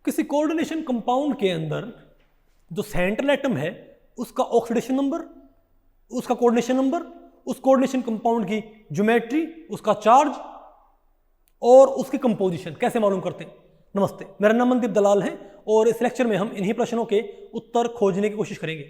किसी coordination compound के अंदर जो सेंट्रल एटम है उसका ऑक्सीडेशन नंबर, उसका कोऑर्डिनेशन नंबर, उस कोऑर्डिनेशन कंपाउंड की ज्योमेट्री, उसका चार्ज और उसकी कंपोजिशन कैसे मालूम करते हैं। नमस्ते, मेरा नाम मनदीप दलाल है और इस लेक्चर में हम इन्हीं प्रश्नों के उत्तर खोजने की कोशिश करेंगे।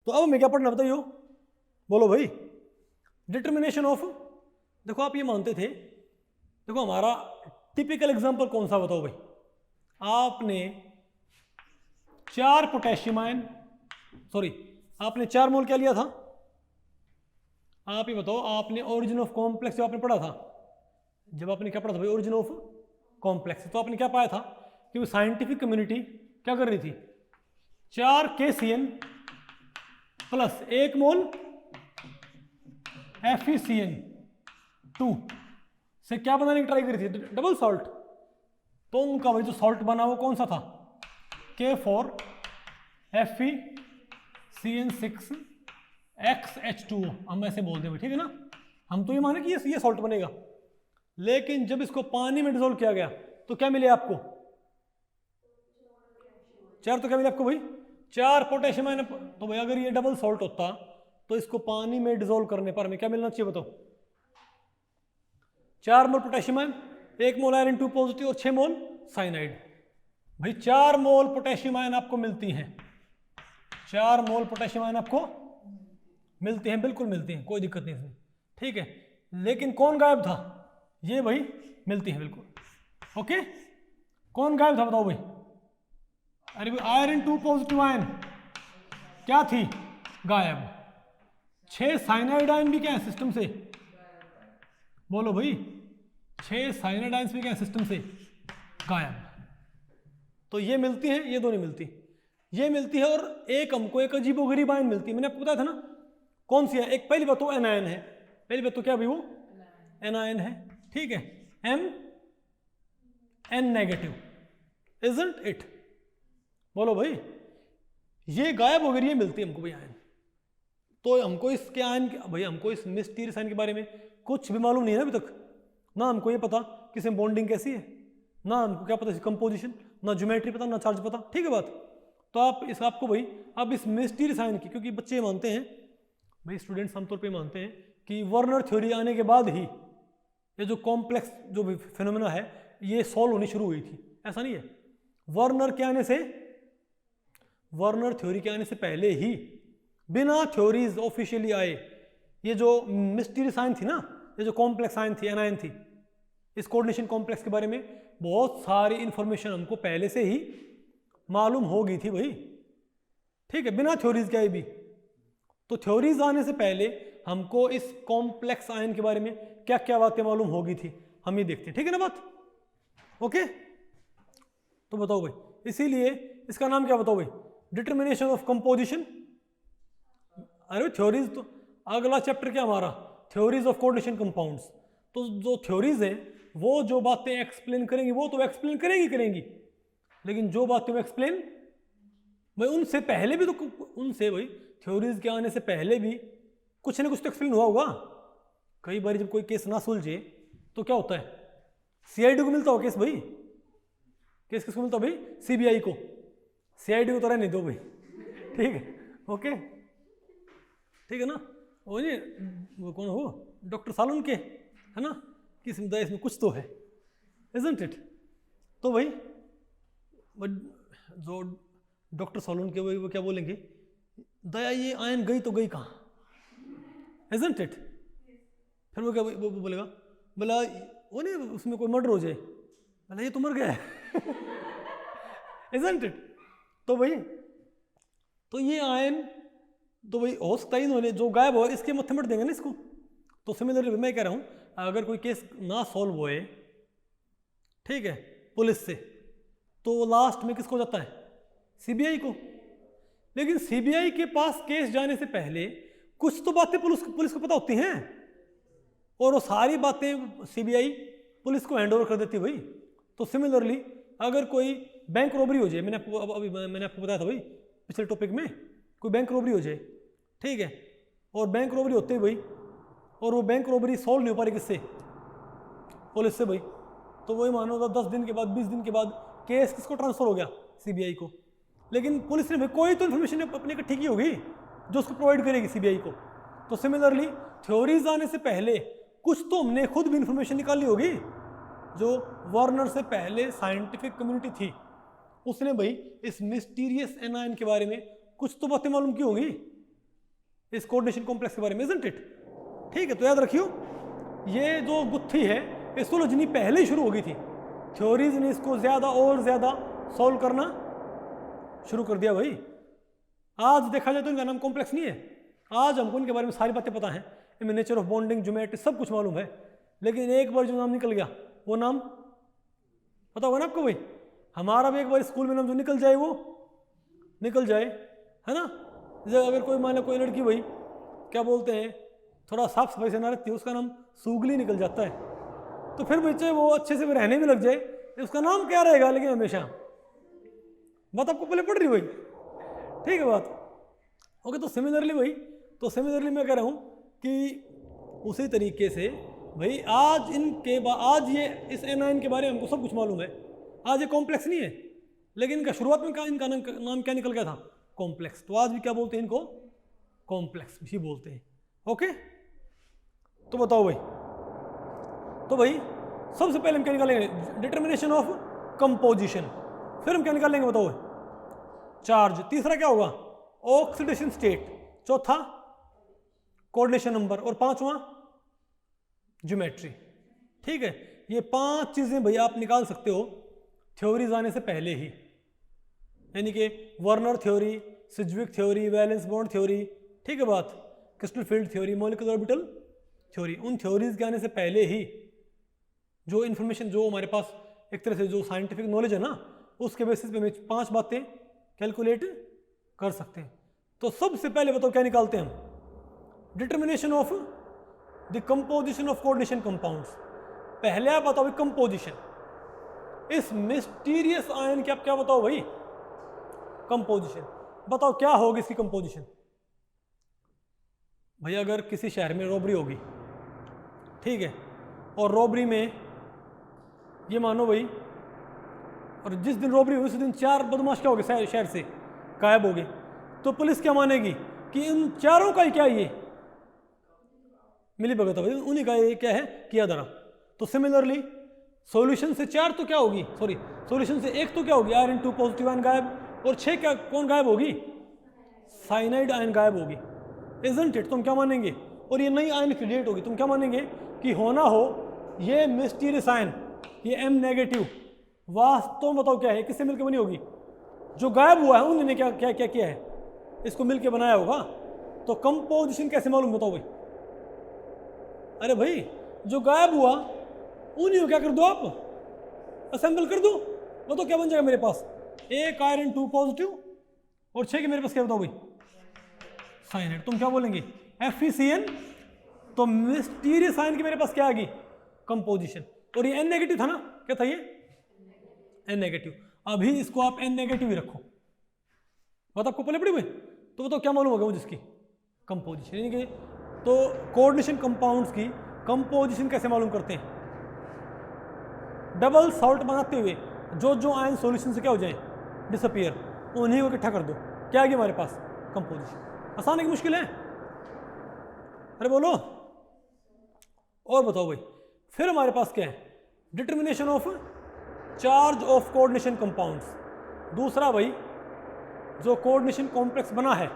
तो अब हमें क्या पढ़ना बताइयो, बोलो भाई। डिटर्मिनेशन ऑफ, देखो आप ये मानते थे, देखो हमारा टिपिकल एग्जांपल कौन सा बताओ भाई। आपने 4 पोटेशियम आयन, सॉरी आपने 4 मोल क्या लिया था, आप ये बताओ। आपने ओरिजिन ऑफ कॉम्प्लेक्स जो आपने पढ़ा था, जब आपने क्या पढ़ा था भाई, ओरिजिन ऑफ कॉम्प्लेक्स, तो आपने क्या पाया था कि वो साइंटिफिक कम्युनिटी क्या कर रही थी, 4 KCN प्लस 1 मोल FeCN2 से क्या बनाने की ट्राई करी थी, डबल सॉल्ट। तो उनका भाई जो सॉल्ट बना वो कौन सा था, K4 FeCN6XH2O, हम ऐसे बोलते हैं, ठीक है ना। हम तो ये माने कि ये सॉल्ट बनेगा, लेकिन जब इसको पानी में डिसॉल्व किया गया तो क्या मिले आपको, 4, तो क्या मिले आपको भाई, 4 पोटेशियम आयन। तो भाई अगर ये डबल सॉल्ट होता तो इसको पानी में डिसॉल्व करने पर हमें क्या मिलना चाहिए बताओ, 4 मोल पोटेशियम आयन, 1 मोल आयरन 2 पॉजिटिव और 6 मोल साइनाइड। भाई 4 मोल पोटेशियम आयन आपको मिलती हैं, 4 मोल पोटेशियम आयन आपको मिलती हैं, बिल्कुल मिलती हैं, कोई दिक्कत नहीं इसमें, ठीक है। लेकिन कौन गायब था, ये भाई मिलती है बिल्कुल, ओके। कौन गायब था बताओ भाई, अरे भाई आयरन 2 पॉजिटिव आयन क्या थी, गायब। 6 साइनाइड आयन भी क्या है सिस्टम से, बोलो भाई, 6 साइनाइड आयन भी क्या है सिस्टम से गायब। तो ये मिलती है, ये दो नहीं मिलती, ये मिलती है। और एक हमको एक अजीबोगरीब आयन मिलती है, मैंने आपको बताया था ना कौन सी है। एक पहली बात तो एनायन है, पहली बात तो क्या भाई वो एनायन है, ठीक है, Mn नेगेटिव, इजंट इट, बोलो भाई। ये गायब हो गई, ये मिलती है हमको भाई आयन। तो हमको इसके आयन भाई, हमको इस मिस्टीरियस आयन के बारे में कुछ भी मालूम नहीं है अभी तक, ना हमको ये पता कि इसमें बॉन्डिंग कैसी है, ना हमको क्या पता कंपोजिशन, ना ज्योमेट्री पता, ना चार्ज पता, ठीक है बात। तो आप इस आपको भाई अब इस मिस्टीरियस आयन की, क्योंकि बच्चे मानते हैं भाई, स्टूडेंट्स आमतौर पे मानते हैं कि वर्नर थ्योरी आने के बाद ही ये जो कॉम्प्लेक्स जो भी फिनोमेना है ये सॉल्व होनी शुरू हुई थी, ऐसा नहीं है। वर्नर के आने से, वर्नर थ्योरी के आने से पहले ही, बिना थ्योरीज ऑफिशियली आए, ये जो मिस्टीरियस आयन थी ना, ये जो कॉम्प्लेक्स आयन थी, एनायन थी, इस कोऑर्डिनेशन कॉम्प्लेक्स के बारे में बहुत सारी इंफॉर्मेशन हमको पहले से ही मालूम हो गई थी भाई, ठीक है, बिना थ्योरीज के आए भी। तो थ्योरीज आने से पहले हमको इस कॉम्प्लेक्स आयन के बारे में क्या क्या बातें मालूम हो गई थी, हम ये देखते हैं, ठीक है ना बात, ओके। तो बताओ भाई, इसीलिए इसका नाम क्या बताओ भाई, डिटर्मिनेशन ऑफ कंपोजिशन। अरे थ्योरीज, तो अगला चैप्टर क्या हमारा, थ्योरीज ऑफ कोऑर्डिनेशन कंपाउंड्स। तो जो थ्योरीज हैं वो जो बातें एक्सप्लेन करेंगी वो तो एक्सप्लेन करेंगी, लेकिन जो बातें वो एक्सप्लेन भाई उनसे पहले भी, तो उनसे भाई थ्योरीज के आने से पहले भी कुछ ना कुछ तो एक्सप्लेन हुआ होगा। कई बार जब कोई केस ना सुलझे तो क्या होता है, CID को मिलता हो केस भाई, केस किसको मिलता भाई, CBI को। CID को तो रहने दो भाई, ठीक है, ओके, ठीक है ना। वो नहीं, वो कौन हो, डॉक्टर सालुन के, है ना, किस इसमें कुछ तो है, इजंट इट। तो भाई जो डॉक्टर सालुन के वो क्या बोलेंगे, दया ये आयन गई तो गई कहाँ, इजंट इट। फिर वो क्या वो बोलेगा, बोला वो नहीं उसमें कोई मर्डर हो जाए, बोला ये तो मर गया है इजंट इट। तो भाई तो ये आयन तो भाई हो सकता ही इन्होंने जो गायब हो इसके मत्थे मट देंगे ना इसको। तो सिमिलरली मैं कह रहा हूँ, अगर कोई केस ना सॉल्व होए, ठीक है, पुलिस से, तो लास्ट में किसको जाता है, CBI को। लेकिन CBI के पास केस जाने से पहले कुछ तो बातें पुलिस को पता होती हैं, और वो सारी बातें सीबीआई पुलिस को हैंड ओवर कर देती भाई। तो सिमिलरली अगर कोई बैंक रॉबरी हो जाए, मैंने आपको बताया था भाई पिछले टॉपिक में, कोई बैंक रॉबरी हो जाए, ठीक है, और बैंक रॉबरी होते ही भाई, और वो बैंक रॉबरी सॉल्व नहीं हो पा रही किससे, पुलिस से भाई, तो वही मानो 10 दिन के बाद 20 दिन के बाद केस किसको ट्रांसफर हो गया, सीबीआई को। लेकिन पुलिस ने भाई कोई तो इन्फॉर्मेशन अपने इकट्ठी की होगी जो उसको प्रोवाइड करेगी सीबीआई को। तो सिमिलरली थ्योरीज आने से पहले कुछ तो हमने खुद भी इंफॉर्मेशन निकाली होगी। जो वार्नर से पहले साइंटिफिक कम्युनिटी थी उसने भाई इस मिस्टीरियस एनायन के बारे में कुछ तो बातें मालूम की होंगी, इस कोऑर्डिनेशन कॉम्प्लेक्स के बारे में, इजंट इट? ठीक है, तो याद रखियो ये जो गुत्थी है ये सुलझनी पहले ही शुरू हो गई थी। थ्योरीज ने इसको ज्यादा और ज्यादा सॉल्व करना शुरू कर दिया भाई। आज देखा जाए तो इनका नाम कॉम्प्लेक्स नहीं है, आज हमको इनके बारे में सारी बातें पता हैं, इनमें नेचर ऑफ बॉन्डिंग, ज्योमेट्री सब कुछ मालूम है। लेकिन एक बार जो नाम निकल गया वो नाम पता होगा ना आपको भाई। हमारा भी एक बार स्कूल में नाम जो निकल जाए वो निकल जाए, है ना। जैसे अगर कोई मान लो कोई लड़की भाई क्या बोलते हैं थोड़ा साफ सफाई से ना रहती है, उसका नाम सूगली निकल जाता है, तो फिर बच्चे वो अच्छे से रहने भी लग जाए तो उसका नाम क्या रहेगा, लेकिन हमेशा बात आपको पहले पड़ रही भाई, ठीक है बात। ओके, तो सिमिलरली भाई, तो सिमिलरली मैं कह रहा हूँ कि उसी तरीके से भाई आज ये इस एनायन के बारे में हमको सब कुछ मालूम है। आज ये कॉम्प्लेक्स नहीं है, लेकिन इनका शुरुआत में इनका नाम क्या निकल गया था, कॉम्प्लेक्स। तो आज भी क्या बोलते हैं इनको, कॉम्प्लेक्स ही बोलते हैं। ओके, तो बताओ भाई, तो भाई सबसे पहले हम क्या निकालेंगे, डिटर्मिनेशन ऑफ कंपोजिशन, फिर हम क्या निकालेंगे बताओ भाई, चार्ज, तीसरा क्या होगा ऑक्सीडेशन स्टेट, चौथा कोऑर्डिनेशन नंबर, और पांचवा ज्योमेट्री। ठीक है, ये 5 चीजें भाई आप निकाल सकते हो थ्योरीज आने से पहले ही, यानी कि Werner theory, Sidgwick theory, valence bond theory, ठीक है बात, crystal field theory, molecular orbital theory, उन थ्योरीज के आने से पहले ही जो इन्फॉर्मेशन जो हमारे पास एक तरह से जो साइंटिफिक नॉलेज है ना, उसके बेसिस पे हम 5 बातें कैलकुलेट कर सकते हैं। तो सबसे पहले बताओ क्या निकालते हैं हम, determination of the composition of coordination compounds. पहले आप बताओ कंपोजिशन, इस मिस्टीरियस आयन की आप क्या बताओ भाई, कंपोजिशन बताओ क्या होगी इसकी कंपोजिशन। भाई अगर किसी शहर में रॉबरी होगी, ठीक है, और रॉबरी में ये मानो भाई, और जिस दिन रॉबरी हुई उस दिन 4 बदमाश क्या हो गए शहर से गायब हो गए, तो पुलिस क्या मानेगी कि इन चारों का ही क्या ये मिली भगत है भाई, उन्हीं का ये क्या है किया धरा। तो सिमिलरली सॉल्यूशन से 4 तो क्या होगी, सॉरी सॉल्यूशन से 1 तो क्या होगी, आयरन 2 पॉजिटिव आयन गायब, और 6 क्या कौन गायब होगी, साइनाइड आयन गायब होगी, इजंट इट? तुम क्या मानेंगे, और ये नई आयन क्रिएट होगी, तुम क्या मानेंगे कि होना हो ये मिस्टीरियस आयन, ये M नेगेटिव वास्तव में बताओ क्या है, किससे मिलकर बनी होगी, जो गायब हुआ है उन्होंने क्या क्या क्या किया है, इसको मिलकर बनाया होगा। तो कंपोजिशन कैसे मालूम बताओ भाई, अरे भाई जो गायब हुआ उन्हीं को क्या कर दो आप, असेंबल कर दो, बताओ क्या बन जाएगा मेरे पास, 1 आयरन 2 पॉजिटिव और 6 के मेरे पास क्या बताओ भाई, साइनाइड। तुम क्या बोलेंगे FeCN, तो मिस्टीरियस आयन की मेरे पास क्या आ गई, कंपोजिशन। और ये N नेगेटिव था ना, क्या था ये N नेगेटिव, अभी इसको आप N नेगेटिव ही रखो, बात आपको पहले पड़ी भाई। तो बताओ क्या मालूम होगा वो जिसकी कंपोजिशन, यानी कि तो कोऑर्डिनेशन कंपाउंड्स की कंपोजिशन कैसे मालूम करते हैं, डबल सॉल्ट बनाते हुए जो आयन सॉल्यूशन से क्या हो जाए डिसअपीयर, उन्हीं को इकट्ठा कर दो, क्या आ गया हमारे पास कंपोजिशन। आसान है कि मुश्किल है, अरे बोलो और बताओ भाई। फिर हमारे पास क्या है, determination of charge of coordination compounds. दूसरा भाई जो कोऑर्डिनेशन कॉम्प्लेक्स बना है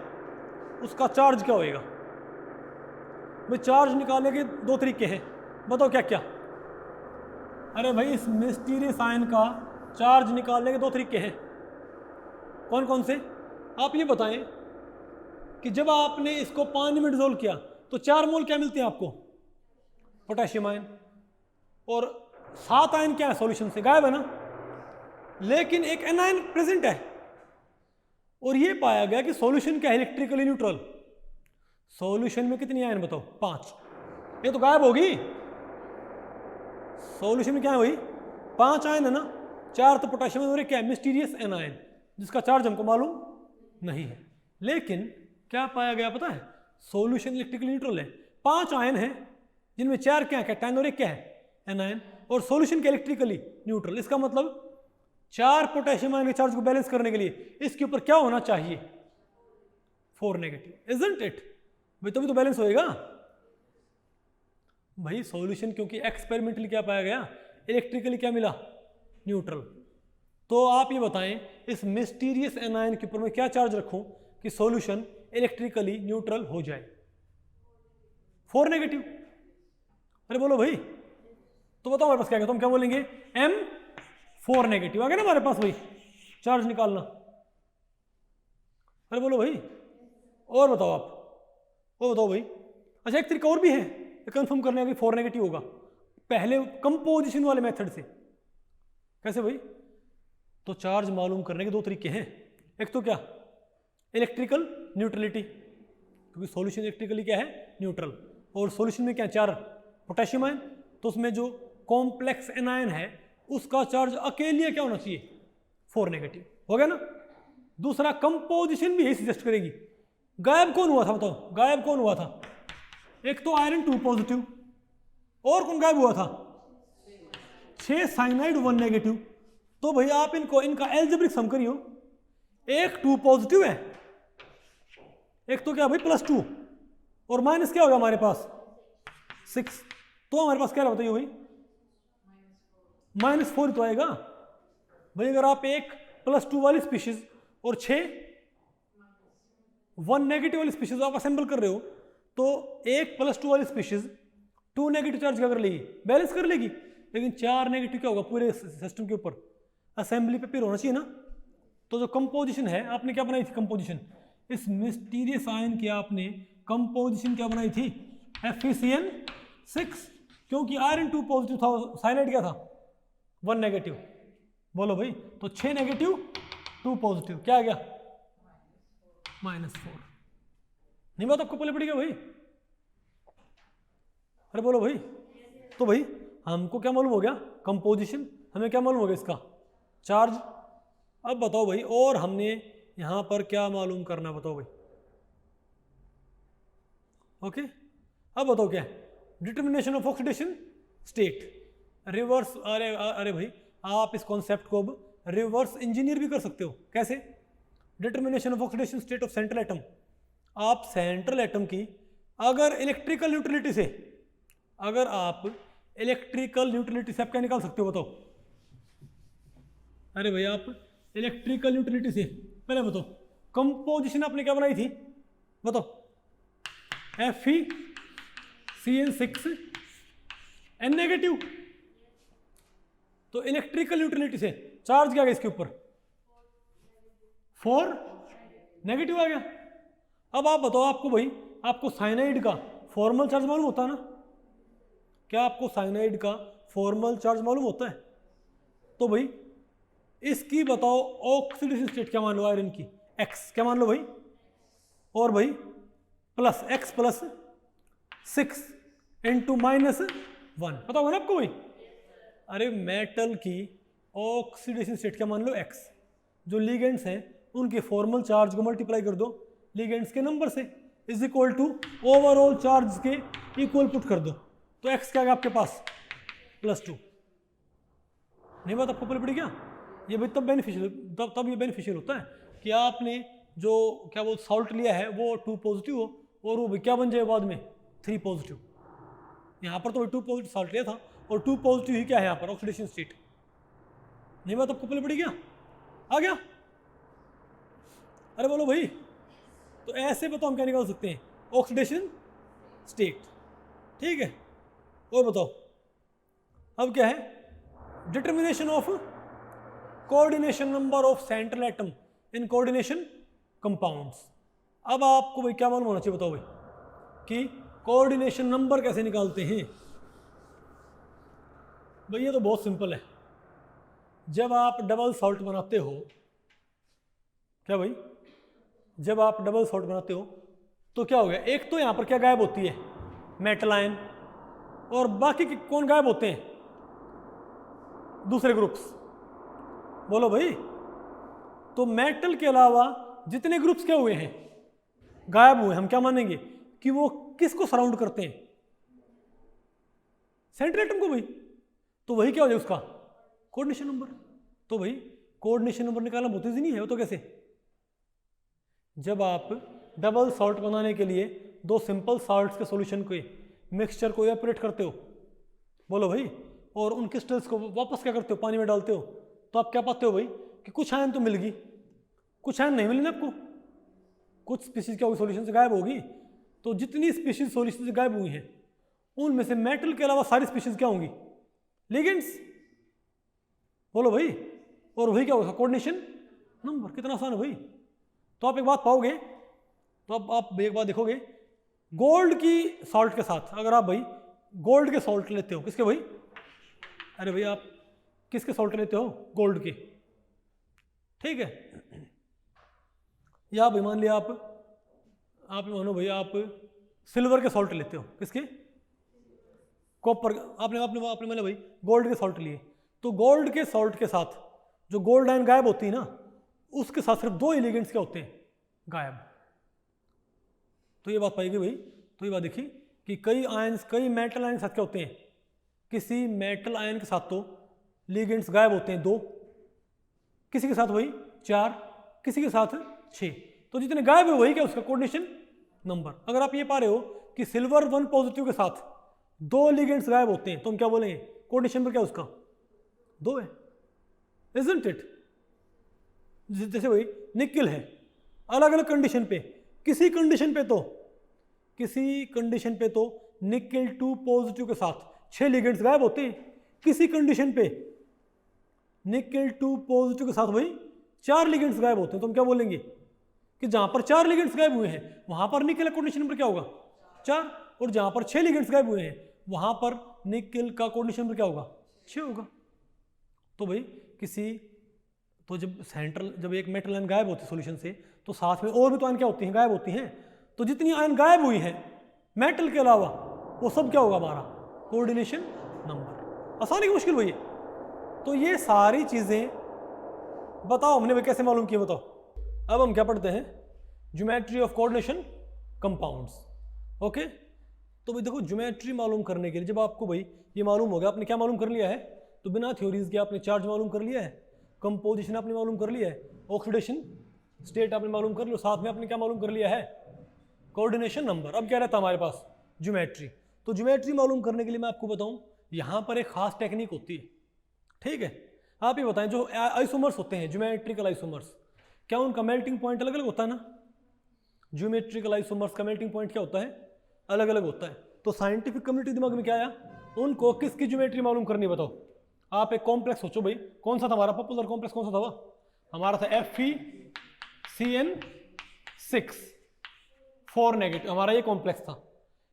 उसका चार्ज क्या होएगा भाई, चार्ज निकालने के 2 तरीके हैं, बताओ क्या क्या। अरे भाई इस मिस्टीरियस आयन का चार्ज निकालने के 2 तरीके हैं, कौन कौन से, आप ये बताएं कि जब आपने इसको पानी में डिसोल्व किया तो 4 मोल क्या मिलते हैं आपको, पोटेशियम आयन, और 7 आयन क्या है सॉल्यूशन से गायब है ना, लेकिन एक एनायन प्रेजेंट है, और ये पाया गया कि सॉल्यूशन क्या है इलेक्ट्रिकली न्यूट्रल। सॉल्यूशन में कितनी आयन बताओ, 5, ये तो गायब होगी। सॉल्यूशन में क्या है भाई, 5 आयन है ना, 4 तो पोटेशियम और एक क्या है, मिस्टीरियस एनायन, जिसका चार्ज हमको मालूम नहीं है। लेकिन क्या पाया गया पता है, सॉल्यूशन इलेक्ट्रिकली न्यूट्रल है। 5 आयन है जिनमें 4 क्या है, कैटायन और एक क्या है, एनायन, और सॉल्यूशन के इलेक्ट्रिकली न्यूट्रल। इसका मतलब 4 पोटेशियम आयन के चार्ज को बैलेंस करने के लिए इसके ऊपर क्या होना चाहिए, 4 नेगेटिव, इजंट इट भाई, तभी तो बैलेंस होएगा भाई। सॉल्यूशन क्योंकि एक्सपेरिमेंटली क्या पाया गया, इलेक्ट्रिकली क्या मिला, न्यूट्रल। तो आप ये बताएं इस मिस्टीरियस एनायन के ऊपर मैं क्या चार्ज रखूं कि सॉल्यूशन इलेक्ट्रिकली न्यूट्रल हो जाए, 4 नेगेटिव। अरे बोलो भाई, तो बताओ हमारे पास क्या है, तो हम क्या बोलेंगे, M4 नेगेटिव। आ गया ना हमारे पास भाई चार्ज निकालना। अरे बोलो भाई, और बताओ आप, और बताओ भाई। अच्छा एक तरीका और भी है कंफर्म करने का कि 4 नेगेटिव होगा, पहले कंपोजिशन वाले मेथड से। कैसे भाई, तो चार्ज मालूम करने के 2 तरीके हैं। एक तो क्या, इलेक्ट्रिकल न्यूट्रलिटी, क्योंकि सॉल्यूशन इलेक्ट्रिकली क्या है, न्यूट्रल, और सॉल्यूशन में क्या 4 पोटेशियम आयन, तो उसमें जो कॉम्प्लेक्स एनायन है उसका चार्ज अकेले क्या होना चाहिए, 4 नेगेटिव, हो गया ना। दूसरा कंपोजिशन भी यही सजेस्ट करेगी। गायब कौन हुआ था बताओ, गायब कौन हुआ था, एक तो आयरन 2 पॉजिटिव, और कौन गायब हुआ था, 6 साइनाइड 1 नेगेटिव। तो भाई आप इनका एल्जेब्रिक सम करियो, एक 2 पॉजिटिव है, एक तो क्या भाई +2, और माइनस क्या होगा हमारे पास 6, तो हमारे पास क्या बताइए भाई, -4 तो आएगा भाई। अगर आप एक +2 वाली स्पीशीज और 6 1 नेगेटिव वाली स्पीशीज आप असेंबल कर रहे हो, तो एक +2 वाली स्पीशीज 2 नेगेटिव चार्ज क्या कर लेगी, बैलेंस कर लेगी। लेकिन 4 नेगेटिव क्या होगा पूरे सिस्टम के ऊपर, असेंबली पे होना चाहिए ना। तो जो कंपोजिशन है, आपने क्या बनाई थी कंपोजिशन, इस मिस्टीरियस आयन की आपने कंपोजिशन क्या बनाई थी, FeCN6, क्योंकि आयरन 2 पॉजिटिव था, साइनाइड क्या था 1 नेगेटिव। बोलो भाई, तो 6 नेगेटिव 2 पॉजिटिव क्या आ गया, -4। नहीं बात आपको पहले पड़ी क्या भाई, अरे बोलो भाई। तो भाई हमको क्या मालूम हो गया, कंपोजिशन, हमें क्या मालूम हो गया इसका चार्ज। अब बताओ भाई, और हमने यहां पर क्या मालूम करना, बताओ भाई। ओके, अब बताओ क्या है, determination of oxidation state, reverse. अरे भाई आप इस कॉन्सेप्ट को अब रिवर्स इंजीनियर भी कर सकते हो। कैसे, determination of oxidation state of central atom. आप सेंट्रल एटम की अगर इलेक्ट्रिकल न्यूट्रलिटी से, अगर आप इलेक्ट्रिकल न्यूट्रलिटी से आप क्या निकाल सकते हो बताओ। अरे भाई आप इलेक्ट्रिकल न्यूट्रलिटी से पहले बताओ, कंपोजिशन आपने क्या बनाई थी बताओ, FeCN6 N नेगेटिव। तो इलेक्ट्रिकल न्यूट्रलिटी से चार्ज क्या आ गया इसके ऊपर, 4 नेगेटिव आ गया। अब आप बताओ, आपको भाई आपको साइनाइड का फॉर्मल चार्ज मालूम होता है ना, क्या आपको साइनाइड का फॉर्मल चार्ज मालूम होता है। तो भाई इसकी बताओ ऑक्सीडेशन स्टेट क्या मान लो, आयरन की X क्या मान लो भाई, और भाई +X +6 × -1 पता होगा ना आपको भाई। अरे मेटल की ऑक्सीडेशन स्टेट क्या मान लो X, जो लिगेंड्स हैं उनके फॉर्मल चार्ज को मल्टीप्लाई कर दो लिगेंड्स के नंबर से, is equal to overall charge के इक्वल पुट कर दो, तो X क्या है आपके पास +2। नहीं बात आपको पहले पड़ी क्या, ये भाई तब बेनिफिशियल, तब ये बेनिफिशियल होता है कि आपने जो क्या वो सॉल्ट लिया है वो 2 पॉजिटिव हो, और वो क्या बन जाए बाद में 3 पॉजिटिव। यहाँ पर तो 2 पॉजिटिव सॉल्ट लिया था, और 2 पॉजिटिव ही क्या है यहाँ पर ऑक्सीडेशन स्टेट। नहीं बात आपको पहले पड़ी क्या, आ गया। अरे बोलो भाई, तो ऐसे बताओ हम क्या निकाल सकते हैं, ऑक्सीडेशन स्टेट, ठीक है। और बताओ अब क्या है, determination of coordination number of central atom in coordination compounds. अब आपको भाई क्या मालूम होना चाहिए बताओ भाई, कि कोऑर्डिनेशन नंबर कैसे निकालते हैं। भाई ये तो बहुत सिंपल है, जब आप डबल सॉल्ट बनाते हो, क्या भाई जब आप डबल सॉल्ट बनाते हो तो क्या हो गया, एक तो यहां पर क्या गायब होती है, मेटल आयन, और बाकी के कौन गायब होते हैं? दूसरे ग्रुप्स। बोलो भाई। तो मेटल के अलावा जितने ग्रुप्स क्या हुए हैं? गायब हुए। हम क्या मानेंगे कि वो किसको सराउंड करते हैं? सेंट्रल एटम को भाई। तो वही क्या हो जाए उसका कोऑर्डिनेशन नंबर। तो भाई कोऑर्डिनेशन नंबर निकालना बहुत ईजी नहीं है। वो तो कैसे? जब आप डबल सॉल्ट बनाने के लिए दो सिंपल सॉल्ट्स के सॉल्यूशन के मिक्सचर को एवापोरेट करते हो, बोलो भाई, और उन क्रिस्टल्स को वापस क्या करते हो? पानी में डालते हो, तो आप क्या पाते हो भाई कि कुछ आयन तो मिल गई, कुछ आयन नहीं मिली ना आपको। कुछ स्पीशीज क्या होगी? सॉल्यूशन से गायब होगी। तो जितनी स्पीशीज सॉल्यूशन से गायब हुई हैं उनमें से मेटल के अलावा सारी स्पीशीज क्या होंगी? लिगेंड्स। बोलो भाई। और वही क्या होगा? Coordination number. कितना आसान है भाई। तो आप एक बात पाओगे, तो अब आप एक बात देखोगे, गोल्ड की सॉल्ट के साथ अगर आप भाई गोल्ड के सॉल्ट लेते हो, किसके भाई? अरे भाई आप किसके सॉल्ट लेते हो? गोल्ड के। ठीक है। या भाई मान लिया आप मानो भाई आप सिल्वर के सॉल्ट लेते हो, किसके? कॉपर। आपने आपने आपने मैंने भाई गोल्ड के सॉल्ट लिए, तो गोल्ड के सॉल्ट के साथ जो गोल्ड आयन गायब होती है ना, उसके साथ सिर्फ दो एलिमेंट्स क्या होते हैं? गायब। तो ये बात पाएगी भाई। तो ये बात देखी कि कई आयन्स, कई मेटल आयन के साथ क्या होते हैं? किसी मेटल आयन के साथ तो लिगेंड्स गायब होते हैं दो, किसी के साथ वही चार, किसी के साथ 6। तो जितने गायब है वही क्या उसका कोऑर्डिनेशन नंबर। अगर आप ये पा रहे हो कि सिल्वर 1 पॉजिटिव के साथ दो लिगेंड्स गायब होते हैं, तो हम क्या बोलेंगे? कोऑर्डिनेशन नंबर क्या उसका? 2 है। Isn't it? जैसे भाई निकिल है, अलग अलग कंडीशन पे, किसी कंडीशन पे तो निकिल 2 पॉजिटिव के साथ 6 लिगेंड्स गायब होते हैं। किसी कंडीशन पे निकिल 2 पॉजिटिव के साथ वही 4 लिगेंड्स गायब होते हैं। तो हम क्या बोलेंगे कि जहां पर 4 लिगेंड्स गायब हुए हैं वहां पर निकिल का कोऑर्डिनेशन नंबर क्या होगा? 4। और जहां पर 6 लिगेंड्स गायब हुए हैं वहां पर निकिल का कोऑर्डिनेशन नंबर क्या होगा? 6 होगा। तो भाई तो जब एक मेटल आयन गायब होती है सॉल्यूशन से, तो साथ में और भी तो आयन क्या होती हैं? गायब होती हैं। तो जितनी आयन गायब हुई हैं मेटल के अलावा, वो सब क्या होगा? हमारा कोऑर्डिनेशन नंबर। आसानी की मुश्किल भाई। तो ये सारी चीजें बताओ हमने भाई कैसे मालूम किया? बताओ। अब हम क्या पढ़ते हैं? Geometry of coordination compounds. Okay. तो भाई देखो, ज्योमेट्री मालूम करने के लिए जब आपको भाई ये मालूम हो गया, आपने क्या मालूम कर लिया है? तो बिना थ्योरीज के आपने चार्ज मालूम कर लिया है, कंपोजिशन आपने मालूम कर लिया है, ऑक्सीडेशन स्टेट आपने मालूम कर लिया, साथ में आपने क्या मालूम कर लिया है? Coordination number. अब क्या रहता है हमारे पास? ज्योमेट्री। तो ज्योमेट्री मालूम करने के लिए मैं आपको बताऊं, यहां पर एक खास टेक्निक होती है। ठीक है। आप ये बताएं, जो आइसोमर्स होते हैं, ज्योमेट्रिकल आइसोमर्स, क्या उनका मेल्टिंग पॉइंट अलग अलग होता है ना? ज्योमेट्रिकल आइसोमर्स का मेल्टिंग पॉइंट क्या होता है? अलग अलग होता है। तो साइंटिफिक कम्युनिटी दिमाग में क्या आया? उनको किसकी ज्योमेट्री मालूम करनी, बताओ। आप एक कॉम्प्लेक्स सोचो भाई, कौन सा था हमारा पॉपुलर कॉम्प्लेक्स? कौन सा था? हमारा था FeCN6 4 नेगेटिव, हमारा ये कॉम्प्लेक्स था।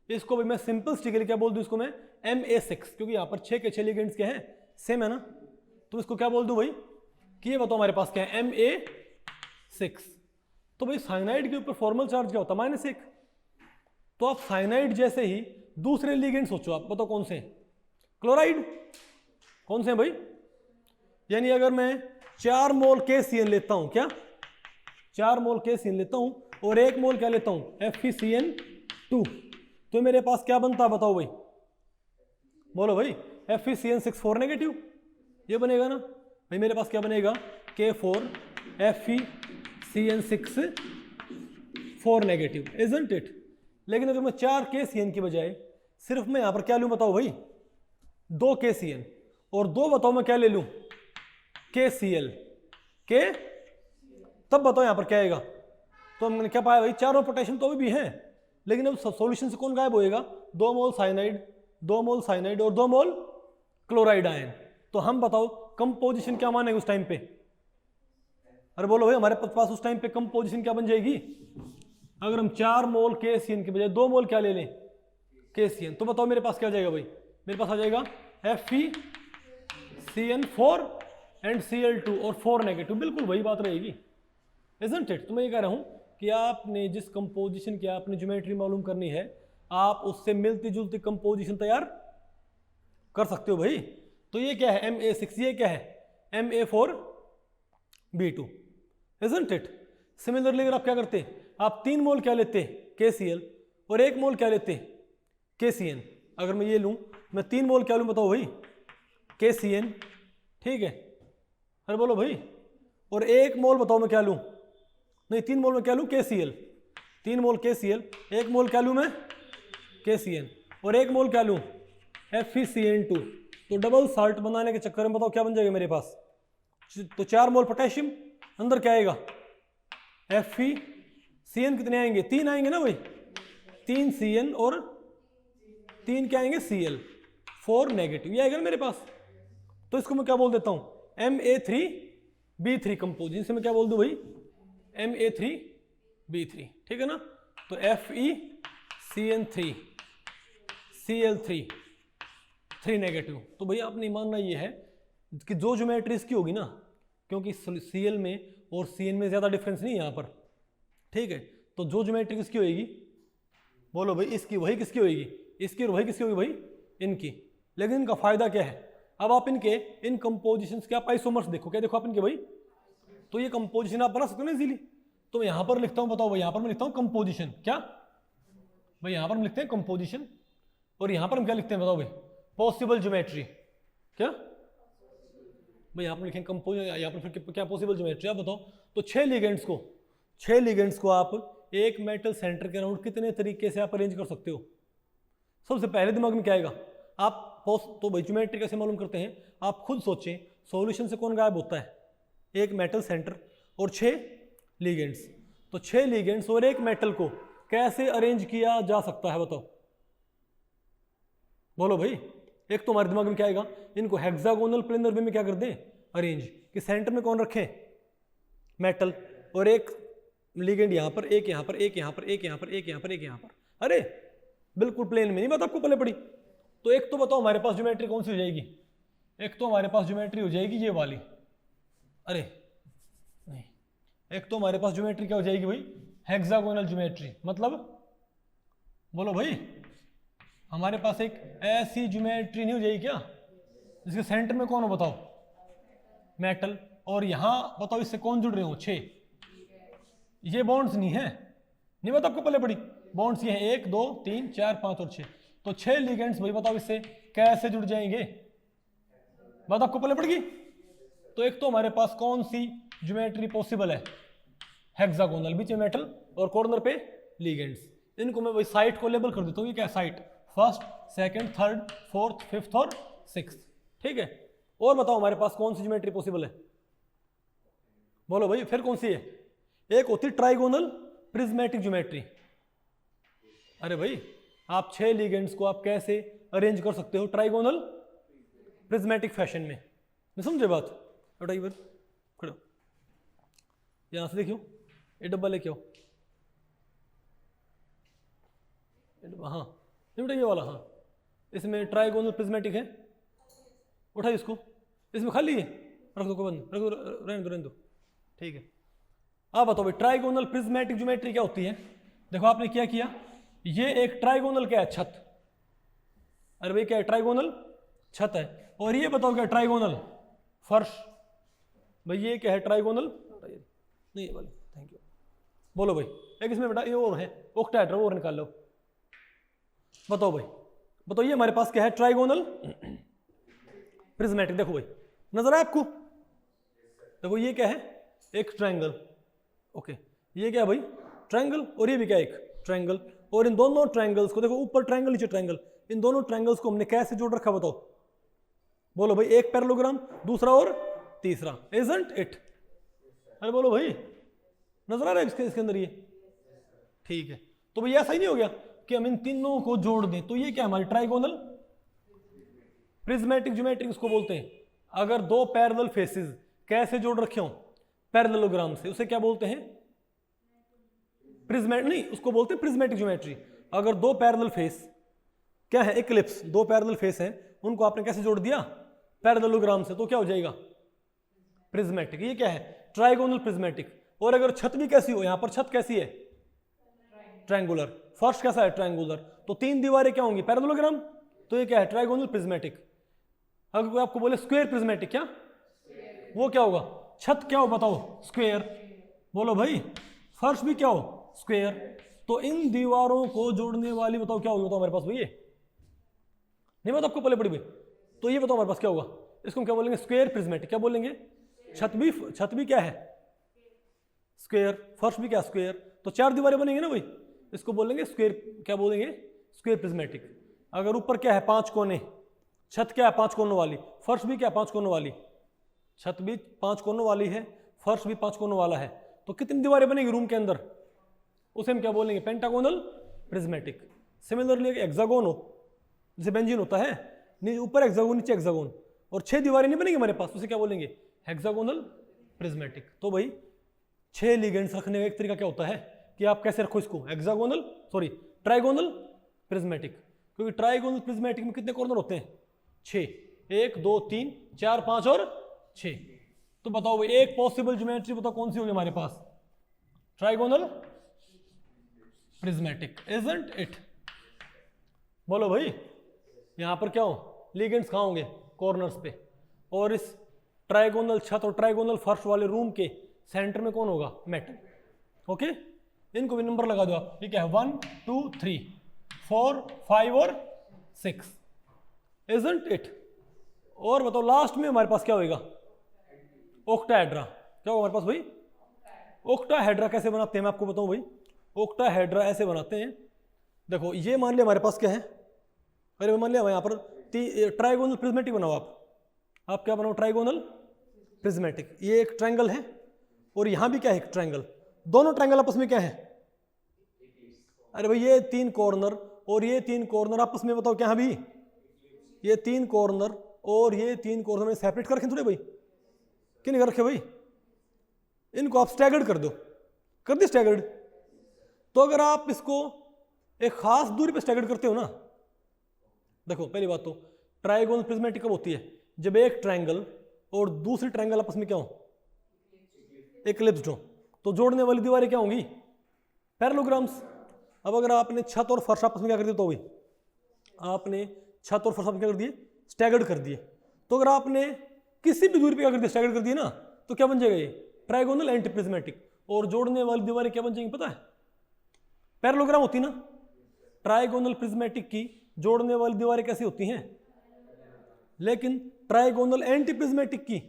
इसको भाई मैं सिंपल स्टिक के लिए क्या बोल दूं? इसको मैं Ma6, क्योंकि यहाँ पर 6 के 6 लिगेंड्स क्या हैं? सेम है ना। तो इसको क्या बोल दूं भाई कि ये बताओ हमारे पास क्या है? Ma6। तो भाई साइनाइड के ऊपर फॉर्मल चार्ज क्या होता है? -1। तो आप साइनाइड जैसे ही दूसरे लिगेंड सोचो, आप बताओ कौन से हैं? क्लोराइड। कौन से हैं भाई? यानी अगर मैं 4 मोल KCN लेता हूं, क्या 4 मोल KCN लेता हूं और 1 मोल क्या लेता हूं? FeCN2, तो मेरे पास क्या बनता है? बताओ भाई, बोलो भाई। FeCN6 4 नेगेटिव, ये बनेगा ना भाई। मेरे पास क्या बनेगा? K4 FeCN6 4 negative, isn't it? लेकिन अगर मैं 4 KCN की बजाय सिर्फ मैं यहां पर क्या लूं? बताओ भाई, 2 KCN, और 2 बताओ मैं क्या ले लूं? KCl के, तब बताओ यहां पर क्या आएगा? तो हमने क्या पाया भाई? चारों पोटेशियम तो अभी भी हैं, लेकिन अब सॉल्यूशन से कौन गायब होएगा? 2 मोल साइनाइड, 2 मोल साइनाइड और 2 मोल क्लोराइड आयन। तो हम बताओ कंपोजिशन क्या मानेंगे उस टाइम पे? अरे बोलो भाई, हमारे पास उस टाइम पे कंपोजिशन क्या बन जाएगी? अगर हम 4 मोल KCN के बजाय 2 मोल क्या ले लें? KCN, तो बताओ मेरे पास क्या हो जाएगा भाई? मेरे पास आ जाएगा FeCN4 एंड Cl2 और 4 नेगेटिव। बिल्कुल वही बात रहेगी, इजंट इट? तो मैं ये कह रहा हूं कि आपने जिस कंपोजिशन की आपने ज्योमेट्री मालूम करनी है, आप उससे मिलती जुलती कंपोजिशन तैयार कर सकते हो भाई। तो ये क्या है Ma6, ये क्या है Ma4B2, इजंट इट। सिमिलरली अगर आप क्या करते, आप 3 मोल क्या लेते KCl और 1 मोल क्या लेते KCN। अगर मैं ये लूँ, मैं 3 मोल क्या लूँ बताओ भाई KCN, ठीक है। अरे बोलो भाई, और 1 मोल बताओ मैं क्या लूँ, नहीं 3 मोल में क्या लूँ KCl, 3 मोल KCl, 1 मोल क्या लूँ मैं KCN और 1 मोल क्या लूँ FeCN2। तो डबल साल्ट बनाने के चक्कर में बताओ क्या बन जाएगा मेरे पास, तो 4 मोल पोटेशियम, अंदर क्या आएगा FeCN, कितने आएंगे 3 आएंगे ना भाई, 3 CN और 3 क्या आएंगे Cl, 4 नेगेटिव, ये आएगा ना मेरे पास। तो इसको मैं क्या बोल देता हूँ Ma3B3 कंपोज, जिनसे मैं क्या बोल दूँ भाई Ma3B3, ठीक है ना। तो FeCN3 Cl3 3 नेगेटिव। तो भैया आपने मानना ये है कि जो ज्योमेट्री इसकी होगी ना, क्योंकि Cl में और Cn में ज़्यादा डिफरेंस नहीं है यहाँ पर, ठीक है। तो जो ज्योमेट्री किसकी होगी, बोलो भाई इसकी, वही किसकी होगी, इसकी और वही किसकी होगी भाई, इनकी। लेकिन इनका फायदा क्या है, अब आप इनके इन कंपोजिशंस के आप आइसोमर्स देखो, क्या देखो आप इनके भाई, तो ये कंपोजिशन आप बना सकते हो ना इजीली। तो मैं यहाँ पर लिखता हूँ, बताओ भाई यहाँ पर मैं लिखता हूँ कंपोजिशन, क्या भाई यहाँ पर हम लिखते हैं कंपोजिशन, और यहाँ पर हम क्या लिखते हैं बताओ भाई पॉसिबल ज्योमेट्री, क्या भाई यहाँ पर लिखेंगे कंपोजिशन, यहाँ पर फिर क्या पॉसिबल ज्योमेट्री, आप बताओ। तो 6 लिगेंड्स को आप एक मेटल सेंटर के अराउंड कितने तरीके से आप अरेंज कर सकते हो। सबसे पहले दिमाग में क्या आएगा, आप तो भाई ज्योमेट्री कैसे मालूम करते हैं, आप खुद सोचें, सॉल्यूशन से कौन गायब होता है, एक मेटल सेंटर और 6 लिगेंड्स। तो 6 लिगेंड्स और एक मेटल को कैसे अरेंज किया जा सकता है बताओ, बोलो भाई। एक तो हमारे दिमाग में क्या आएगा, इनको हेक्सागोनल प्लेनर वे में क्या कर दें अरेंज, कि सेंटर में कौन रखें मेटल, और एक लिगेंड यहाँ पर, एक यहाँ पर, एक यहाँ पर, एक यहाँ पर, एक यहाँ पर, एक यहाँ पर, अरे बिल्कुल प्लेन में, नहीं बात आपको पहले पड़ी। तो एक तो बताओ हमारे पास ज्योमेट्री कौन सी हो जाएगी, एक तो हमारे पास ज्योमेट्री हो जाएगी ये वाली, अरे नहीं, एक तो हमारे पास ज्योमेट्री क्या हो जाएगी भाई हेक्सागोनल ज्योमेट्री, मतलब बोलो भाई हमारे पास एक ऐसी ज्योमेट्री नहीं हो जाएगी क्या जिसके सेंटर में कौन हो बताओ मेटल, और यहां बताओ इससे कौन जुड़ रहे हो 6, ये बॉन्ड्स नहीं है, नहीं बात आपको पहले पड़ी, बॉन्ड्स ये हैं 1 2 3 4 5 और 6, तो 6 लिगेंड्स भाई बताओ इससे कैसे जुड़ जाएंगे, बात आपको पहले पड़ेगी। तो एक तो हमारे पास कौन सी ज्योमेट्री पॉसिबल है हेक्सागोनल, बीच में मेटल और कॉर्नर पे लिगेंड्स, इनको मैं वही साइट को लेबल कर देता हूँ, ये क्या site, first second third fourth fifth और सिक्स्थ, ठीक है। और बताओ हमारे पास कौन सी ज्योमेट्री पॉसिबल है, बोलो भाई फिर कौन सी है, एक होती ट्राइगोनल प्रिज्मेटिक ज्योमेट्री। अरे भाई आप 6 लिगेंड्स को आप कैसे अरेंज कर सकते हो ट्राइगोनल प्रिज्मेटिक फैशन में, समझे बात, उठाइए बात खड़ो, यहां से देखियो ये डब्बा लेके आओ, हाँ ये वाला, हाँ इसमें ट्राइगोनल प्रिज्मेटिक है, उठाइए इसको, इसमें खाली है, रख दो, बंद रख दो, रहने दो, ठीक है। आप बताओ भाई ट्राइगोनल प्रिज्मेटिक ज्योमेट्री क्या होती है, देखो आपने क्या किया, ये एक ट्राइगोनल क्या है छत, अरे भाई क्या है ट्राइगोनल छत है, और ये बताओ क्या ट्राइगोनल फर्श, भाई ये क्या है ट्राइगोनल, नहीं ये वाली, थैंक यू, बोलो भाई एक इसमें बेटा ये और है ऑक्टाहेड्रा, और निकाल लो, बताओ भाई, बताओ ये हमारे पास क्या है ट्राइगोनल प्रिज्मेटिक, देखो भाई नजर आया आपको, देखो ये क्या है एक ट्रायंगल, ओके ये क्या है भाई ट्रायंगल, और ये भी क्या है एक ट्रायंगल, और इन दोनों ट्रायंगल्स को देखो, ऊपर ट्रायंगल नीचे ट्रायंगल, इन दोनों ट्रायंगल्स को हमने कैसे जोड़ रखा बताओ, बोलो भाई एक पैरेललोग्राम दूसरा और तीसरा, इजंट इट, अरे बोलो भाई नजर आ रहा है इसके अंदर ये, ठीक है। तो भाई ऐसा ही नहीं हो गया कि हम इन तीनों को जोड़ दें, तो ये क्या हमारी ट्राइगोनल प्रिज्मेटिक ज्योमेट्री उसको बोलते हैं। अगर 2 पैरेलल फेसेस कैसे जोड़ रखे हो पैरेललोग्राम से, उसे क्या बोलते हैं प्रिज्मेटिक, नहीं उसको बोलते हैं प्रिज्मेटिक ज्योमेट्री। अगर 2 पैरेलल फेस क्या है इक्लिप्स, 2 पैरेलल फेस हैं, उनको आपने कैसे जोड़ दिया पैरेललोग्राम से, तो क्या हो जाएगा प्रिज्मेटिक, ये क्या है ट्राइगोनल प्रिज्मेटिक। और अगर छत भी कैसी हो, यहां पर छत कैसी है ट्रायंगुलर, फर्श कैसा है ट्रायंगुलर, तो 3 दीवारें क्या होंगी पैरेललोग्राम, तो ये क्या है ट्राइगोनल प्रिज्मेटिक। अगर कोई आपको बोले स्क्वायर प्रिज्मेटिक, क्या वो क्या होगा? छत क्या हो बताओ? स्क्वायर। बोलो भाई फर्श भी क्या हो? स्क्वायर। तो इन दीवारों को जोड़ने वाली बताओ क्या होगी? बताओ हमारे पास भाई, ये नहीं बताओ आपको पहले पड़ी भाई, तो ये बताओ हमारे पास क्या होगा? इसको हम क्या बोलेंगे? Square prismatic. क्या बोलेंगे? छत भी क्या है? स्क्वायर। फर्श भी क्या? स्क्वायर। तो चार दीवारें बनेंगे ना भाई, इसको बोलेंगे स्क्वायर। क्या बोलेंगे? Square prismatic. अगर ऊपर क्या है? 5 कोने। छत क्या है? 5 कोनों वाली। फर्श भी क्या? 5 कोनों वाली। छत भी 5 कोनों वाली है, फर्श भी 5 कोनों वाला है। तो कितनी दीवारें बनेंगी रूम के अंदर? उसे हम क्या बोलेंगे? Pentagonal prismatic. सिमिलरली हेक्सागोन हो, जैसे बेंजीन होता है, ऊपर हेक्सागोन नीचे हेक्सागोन, और 6 दीवारें नहीं बनेंगी हमारे पास, उसे क्या बोलेंगे? Hexagonal prismatic. तो भाई 6 लिगेंड्स रखने का एक तरीका क्या होता है कि आप कैसे रखो इसको? Trigonal prismatic. क्योंकि ट्राइगोनल प्रिज्मेटिक में कितने कॉर्नर होते हैं? 6। 1 2 3 4 5 और 6। तो बताओ भाई एक पॉसिबल ज्योमेट्री बताओ कौन सी होगी हमारे पास? Trigonal prismatic, isn't it? बोलो भाई यहां पर क्या हो? लिगेंड्स कहां होंगे? कॉर्नर्स पे। और इस ट्राइगोनल छत और ट्राइगोनल फर्श वाले रूम के सेंटर में कौन होगा? मेटल। ओके, इनको भी नंबर लगा दो आप। ठीक है, 1 2 3 4 5 और 6, इजंट इट? और बताओ लास्ट में हमारे पास क्या होगा? ऑक्टाहेड्रा। क्या होगा हमारे पास भाई? ऑक्टाहेड्रा कैसे बनाते हैं मैं आपको बताऊं भाई। ऑक्टाहेड्रा ऐसे बनाते हैं, देखो ये मान लिया हमारे पास क्या है, अरे मान लिया यहाँ पर ट्राइगोनल प्रिज्मेटिक बनाओ आप क्या बनाओ? Trigonal prismatic. ये एक ट्रायंगल है और यहां भी क्या है? एक ट्रायंगल। दोनों ट्रायंगल आपस में क्या है? अरे भाई ये 3 कॉर्नर और ये 3 कॉर्नर आपस में बताओ क्या? भी ये 3 कॉर्नर और ये 3 कॉर्नर में सेपरेट कर रखे थोड़े भाई, क्यों नहीं कर रखे भाई? इनको आप स्टैगर्ड कर दो, कर दी स्टैगर्ड। तो अगर आप इसको एक खास दूरी पे स्टैगर्ड करते हो ना, देखो पहली बात तो ट्राइगोनल प्रिज्मेटिक कब होती है? जब एक ट्रायंगल और दूसरी ट्रायंगल आपस में क्या हो? इक्लिप्स्ड हो। तो जोड़ने वाली दीवारें क्या होंगी? पैरेललोग्राम्स। अब अगर आपने छत और फर्श आपस में क्या कर दिया, तो भाई आपने छत और फर्श आपस में क्या कर दिए? स्टैगर्ड कर दिए। तो अगर आपने किसी भी दूरी पे क्या कर दिया? स्टैगर्ड कर दिए ना, तो क्या बन जाएगा? ये ट्राइगोनल एंटी प्रिज्मेटिक। और जोड़ने वाली दीवारें क्या बन जाएंगी पता है? पैरेललोग्राम होती ना। ट्राइगोनल प्रिज्मेटिक की जोड़ने वाली दीवारें कैसी होती हैं? लेकिन ट्राइगोनल एंटी प्रिज्मेटिक की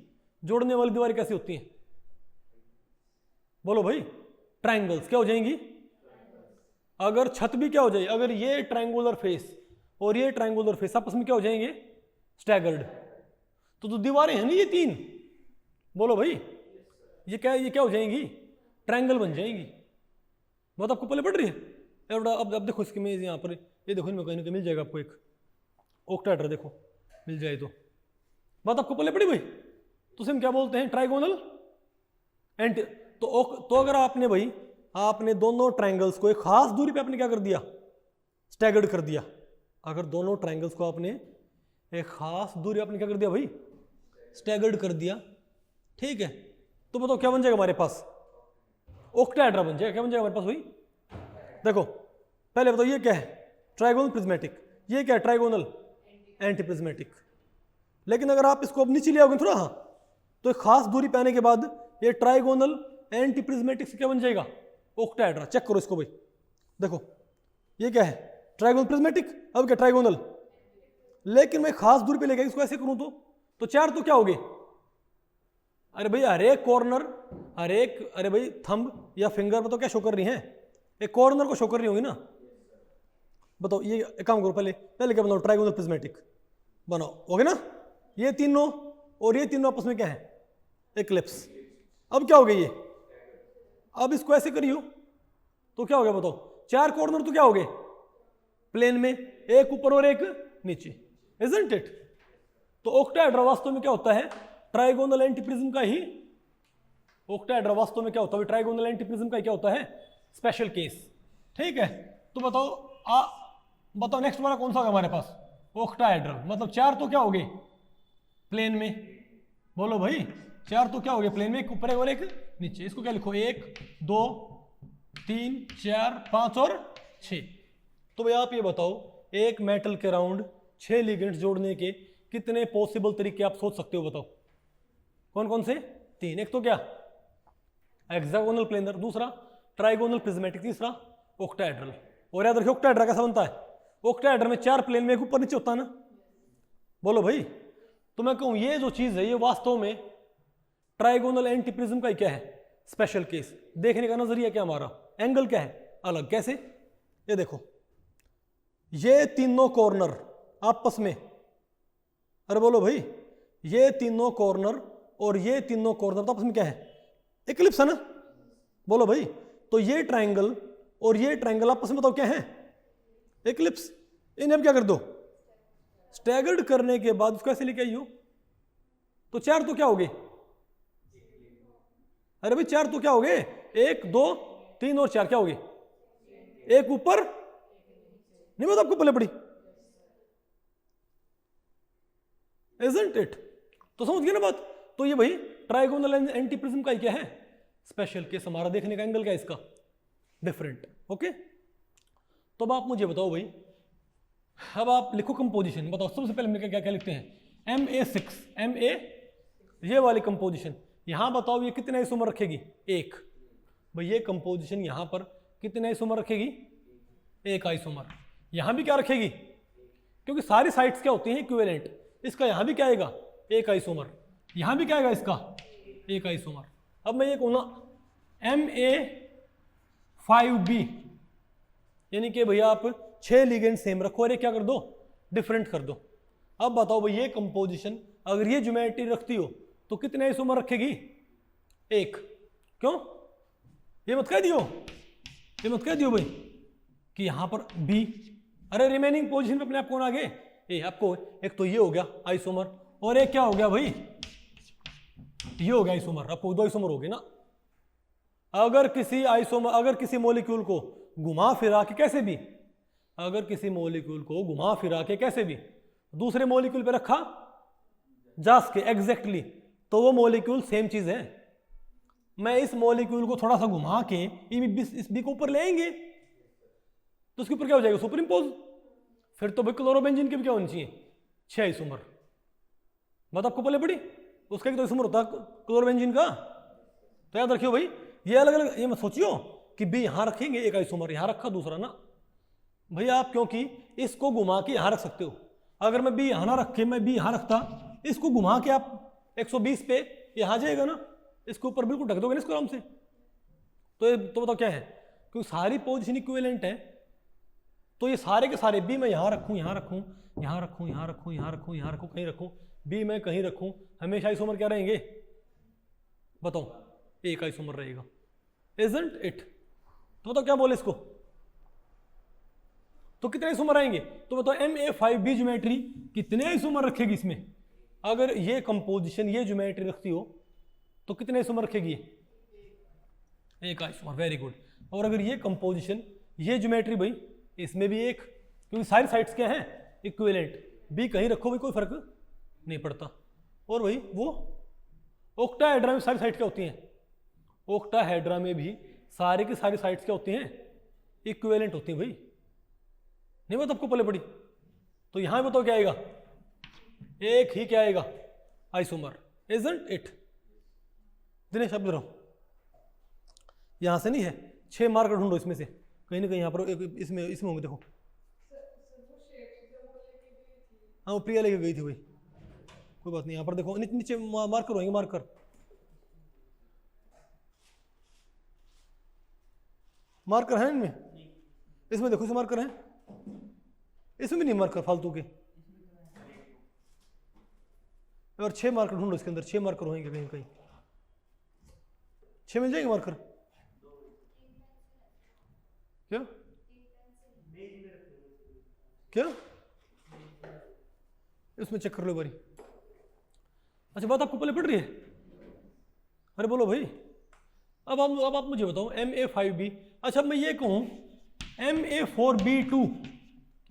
जोड़ने वाली दीवारें कैसी होती हैं? बोलो भाई ट्रायंगल्स क्या हो जाएंगी? अगर छत भी क्या हो जाए? अगर ये ट्रायंगुलर फेस और ये ट्रायंगुलर फेस आपस में क्या हो जाएंगे? स्टैगर्ड। तो दीवारें हैं ना ये 3, बोलो भाई ये क्या हो जाएंगी? ट्रायंगल बन जाएंगी। बात आपको पहले पड़ रही है? अब देखो इसकी इमेज यहाँ पर, ये देखो इनमें कहीं ना कहीं मिल जाएगा आपको एक ऑक्टाहेड्रा, देखो मिल जाए तो। बात आपको पहले पड़ी भाई? तो हम क्या बोलते हैं? Trigonal anti. तो अगर आपने भाई आपने दोनों ट्रायंगल्स को एक खास दूरी पे आपने क्या कर दिया? स्टैगर्ड कर दिया। अगर दोनों ट्रायंगल्स को आपने एक खास दूरी आपने क्या कर दिया भाई? स्टैगर्ड कर दिया, ठीक है, तो बताओ क्या बन जाएगा हमारे पास? ऑक्टाहेड्रा बन जाएगा। क्या बन जाएगा हमारे पास भाई? देखो पहले बताओ ये क्या है? Trigonal prismatic. ये क्या है? Trigonal anti prismatic. लेकिन अगर आप इसको अब नीचे ले आओगे थोड़ा, तो एक खास दूरी पे आने के बाद ये ट्राइगोनल एंटी प्रिज्मेटिक से क्या बन जाएगा? ऑक्टाहेड्रा। चेक करो इसको भाई, देखो ये क्या है? Trigonal prismatic. अब क्या? ट्राइगोनल। लेकिन मैं खास दूरी पे लेके इसको ऐसे करूं तो 4 तो क्या हो गए? अरे भाई हर एक कॉर्नर, अरे भाई थंब या फिंगर बताओ क्या शो कर रही हैं? एक कॉर्नर को शो कर रही होंगी ना। बताओ ये एक काम करो, पहले क्या बनाओ? ट्राइगोनल प्रिज्मेटिक बनाओ, ओके ना। ये तीनों और ये तीनों आपस में क्या है? इक्लिप्स। अब क्या हो गया ये? अब इसको ऐसे करियो तो क्या हो गया बताओ? 4 कॉर्नर तो क्या हो गए? प्लेन में, एक ऊपर और एक नीचे, इजंट इट? तो ऑक्टाहेड्रा वास्तव में क्या होता है? ट्राइगोनल एंटीप्रिज्म का ही। ऑक्टाहेड्रा वास्तव में क्या होता है? ट्राइगोनल एंटीप्रिज्म का क्या होता है? स्पेशल केस, ठीक है। तो बताओ नेक्स्ट वाला कौन सा होगा हमारे पास? ऑक्टाहेड्रल। मतलब 4 तो क्या हो गए? प्लेन में। बोलो भाई 4 तो क्या हो गए? प्लेन में, एक ऊपर एक और एक नीचे। इसको क्या लिखो? 1 2 3 4 5 और 6। तो भाई आप ये बताओ एक मेटल के राउंड 6 लिगेंड्स जोड़ने के कितने पॉसिबल तरीके आप सोच सकते हो बताओ? कौन कौन से? 3। एक तो क्या, हेक्सागोनल प्लेनर, दूसरा ट्राइगोनल प्रिज्मेटिक, तीसरा ऑक्टाहेड्रल। और याद रखिए ऑक्टाहेड्रा कैसा बनता है? ऑक्टाहेड्रा में 4 प्लेन में एक ऊपर नीचे होता है ना। बोलो भाई। तो मैं कहूं ये जो चीज है ये वास्तव में ट्राइगोनल एंटी प्रिज्म का ही क्या है? Special case. देखने का नजरिया क्या हमारा, एंगल क्या है? अलग। कैसे? ये देखो, ये तीनों कॉर्नर आपस में, अरे बोलो भाई, ये तीनों कॉर्नर और ये तीनों कॉर्नर तो आपस में क्या है? इक्लिप्स है ना। बोलो भाई। तो ये ट्रायंगल और ये ट्रायंगल आपस में बताओ क्या है? इक्लिप्स। इन्हें अब क्या कर दो? स्टैगर्ड करने के बाद उसको ऐसे लेके आई हो तो 4 तो क्या हो गए? अरे भाई 4 तो क्या हो गए? 1 2 3 और 4 क्या हो गए? एक ऊपर नहीं, मैं तो आपको पहले पड़ी। Isn't it? तो समझ गए ना बात? तो ये भाई ट्राइगोनल एंटी प्रिज्म का ही क्या है? Special case. हमारा देखने का एंगल क्या है इसका? डिफरेंट। ओके। तो अब आप मुझे बताओ भाई, अब आप लिखो कंपोजिशन। बताओ सबसे पहले हम क्या क्या लिखते हैं? Ma6, Ma ये वाली कंपोजिशन। यहां बताओ ये कितने आइसोमर रखेगी? 1। भाई ये कंपोजिशन यहां पर कितने आइसोमर रखेगी? 1 आइसोमर। यहां भी क्या रखेगी? क्योंकि सारी साइड्स क्या होती हैं? इक्विवेलेंट। इसका यहां भी क्या आएगा? 1 आइसोमर। यहां भी क्या आएगा इसका? 1 आइसोमर। अब मैं ये कहूँ ना Ma5B, यानी कि भैया आप 6 लिगेंड सेम रखो और ये क्या कर दो? डिफरेंट कर दो। अब बताओ भाई ये कंपोजिशन अगर ये ज्योमेट्री रखती हो तो कितने आइसोमर रखेगी? 1। क्यों? ये मत कह दियो, ये मत कह दियो भाई कि यहां पर B। अरे रिमेनिंग पोजीशन पे अपने आप कौन आ गए? ए। आपको एक तो ये हो गया आइसोमर और एक क्या हो गया भाई? ये हो गया आइसोमर। आपको 2 आइसोमर हो गए ना। अगर किसी आइसोमर, अगर किसी मॉलिक्यूल को घुमा फिरा के कैसे भी, अगर किसी मॉलिक्यूल को घुमा फिरा के कैसे भी दूसरे मॉलिक्यूल पे रखा जा सके एग्जैक्टली, तो वो मॉलिक्यूल सेम चीज है। मैं इस मॉलिक्यूल को थोड़ा सा घुमा के इस बी को ऊपर ले आएंगे तो उसके ऊपर क्या हो जाएगा? Super impose. फिर तो भाई क्लोरोबेंजीन की भी क्या होनी चाहिए? 6 आइसोमर। बात आपको पहले पड़ी। उसका भी तो आइसोमर होता है क्लोरोबेंजीन का। तो याद रखियो भाई ये अलग अलग, ये मत सोचियो कि बी यहां रखेंगे 1 आइसोमर, यहां रखा दूसरा ना भैया आप, क्योंकि इसको घुमा के यहां रख सकते हो। अगर मैं बी यहां ना रख के मैं बी यहां रखता, इसको घुमा के आप 120 पे यहां जाएगा ना, इसके ऊपर बिल्कुल ढक दोगे ना इसको आराम से। तो बताओ क्या है? क्योंकि सारी पोजीशन इक्विवेलेंट है तो ये सारे के सारे बी मैं यहां रखूं, यहां रखूं, यहां रखूं, यहां रखूं, यहां रखूं, यहां रखूं, कहीं रखूं, बी मैं कहीं रखूं, हमेशा आइसोमर क्या रहेंगे? बताओ 1 आइसोमर रहेगा। Isn't it? तो बताओ क्या बोले इसको? तो कितने आइसोमर आएंगे? तो बताओ Ma5B ज्योमेट्री कितने आइसोमर रखेगी इसमें? अगर ये कंपोजिशन ये ज्योमेट्री रखती हो तो कितने आइसोमर रखेगी? 1 आइसोमर। Very good. और अगर ये कंपोजिशन ये ज्योमेट्री भाई इसमें भी 1, क्योंकि सारी साइड्स क्या हैं? इक्विवेलेंट। बी कहीं रखो भाई कोई फर्क नहीं पड़ता। और भाई वो ऑक्टाहेड्रा में सारी साइड क्या होती हैं? ऑक्टाहेड्रा में भी सारी की सारी साइड्स क्या होती हैं? इक्विवेलेंट होती हैं भाई। नहीं बात आपको पहले पड़ी। तो यहां भी बताओ क्या आएगा? 1 ही क्या आएगा? आइसोमर। Isn't it? दिनेश अब रहो, यहां से नहीं है, 6 मार्कर ढूंढो इसमें से कहीं ना कहीं। यहां पर इसमें होंगे देखो। हाँ वो प्रिया लेके गई थी भाई, कोई बात नहीं। यहां पर देखो नीचे मार्कर होंगे, मार्कर मार्कर है इनमें? इसमें देखो इसमें मार्कर है, इसमें भी नहीं मार्कर फालतू के। और 6 मार्कर ढूंढो इसके अंदर, 6 मार्कर होंगे कहीं कहीं। 6 मिल जाएंगे मार्कर? क्या क्या? इसमें चेक कर लो बारी। अच्छा बात आपको पहले पड़ रही है? अरे बोलो भाई। अब आप मुझे बताओ Ma5B। अच्छा मैं ये कहूं Ma4B2,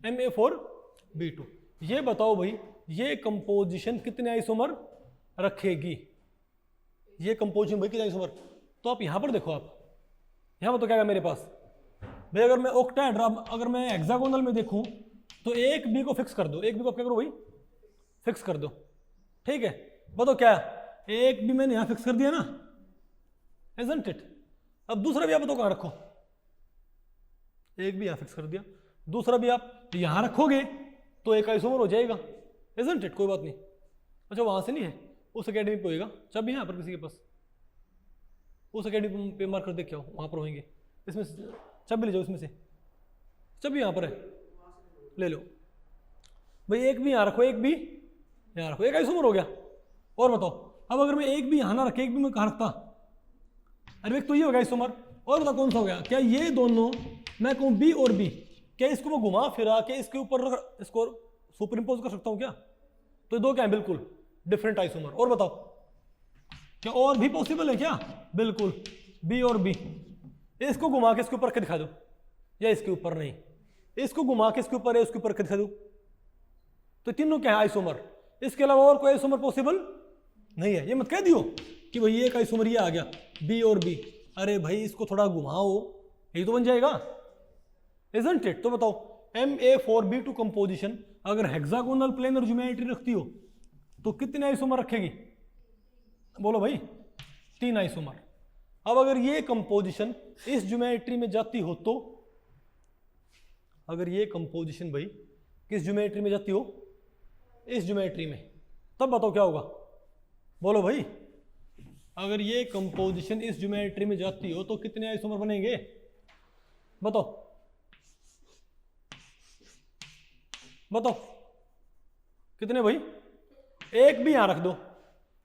Ma4B2, ये बताओ भाई ये कंपोजिशन कितने आइसोमर रखेगी? ये कंपोजिशन भाई कितने आइसोमर? तो आप यहां पर देखो, आप यहां पर तो क्या है मेरे पास भाई? अगर मैं ऑक्टाहेड्रा, अगर मैं हेक्सागोनल में देखूं तो 1 बी को फिक्स कर दो। 1 बी को क्या करो भाई? फिक्स कर दो, ठीक है। बताओ क्या है, एक भी मैंने यहां फिक्स कर दिया ना, isn't it? अब दूसरा भी आप बताओ कहां रखो, एक भी यहां फिक्स कर दिया, दूसरा भी आप यहां रखोगे तो एक आइसोमर हो जाएगा, isn't it? कोई बात नहीं। अच्छा वहां से नहीं है, उस अकेडमी पे होएगा, चाबी यहाँ पर किसी के पास, उस अकेडमी पे मार कर देख आओ, वहां पर होंगे। इसमें से चाबी ले जाओ, इसमें से चाबी यहाँ पर है, ले लो भाई। एक भी यहाँ रखो, एक भी यहाँ रखो, एक आइसोमर हो गया। और बताओ अब अगर मैं एक भी यहाँ ना रखे, एक भी मैं कहाँ रखता, अरे एक तो ये हो गया आइसोमर। और बताओ कौन सा हो गया, क्या ये दोनों मैं कहूँ बी और बी, क्या इसको मैं घुमा फिरा के इसके ऊपर इसको सुपर इम्पोज कर सकता हूँ क्या? तो दो क्या है, बिल्कुल डिफरेंट आइसोमर। और बताओ क्या और भी पॉसिबल है क्या? बिल्कुल, बी और बी। इसको घुमा के इसके ऊपर दिखा दो, या इसके ऊपर नहीं, इसको घुमा के इसके ऊपर है, उसके ऊपर दिखा दो, तो तीनों क्या है, आइसोमर। इसके अलावा और कोई आइसोमर पॉसिबल नहीं है। ये मत कह दियो कि भाई एक आइसोमर ये आ गया बी और बी, अरे भाई इसको थोड़ा घुमाओ, यही तो बन जाएगा, isn't it? तो बताओ Ma4B2 कंपोजिशन अगर हेक्सागोनल प्लेनर ज्योमेट्री रखती हो तो कितने आइसोमर रखेगी? बोलो भाई, 3 आइसोमर। अब अगर ये कंपोजिशन इस ज्योमेट्री में जाती हो तो, अगर ये कंपोजिशन भाई किस ज्योमेट्री में जाती हो, इस ज्योमेट्री में, तब बताओ क्या होगा? बोलो भाई, अगर ये कंपोजिशन इस ज्योमेट्री में जाती हो तो कितने आइसोमर बनेंगे? बताओ बताओ कितने भाई? एक भी यहां रख दो,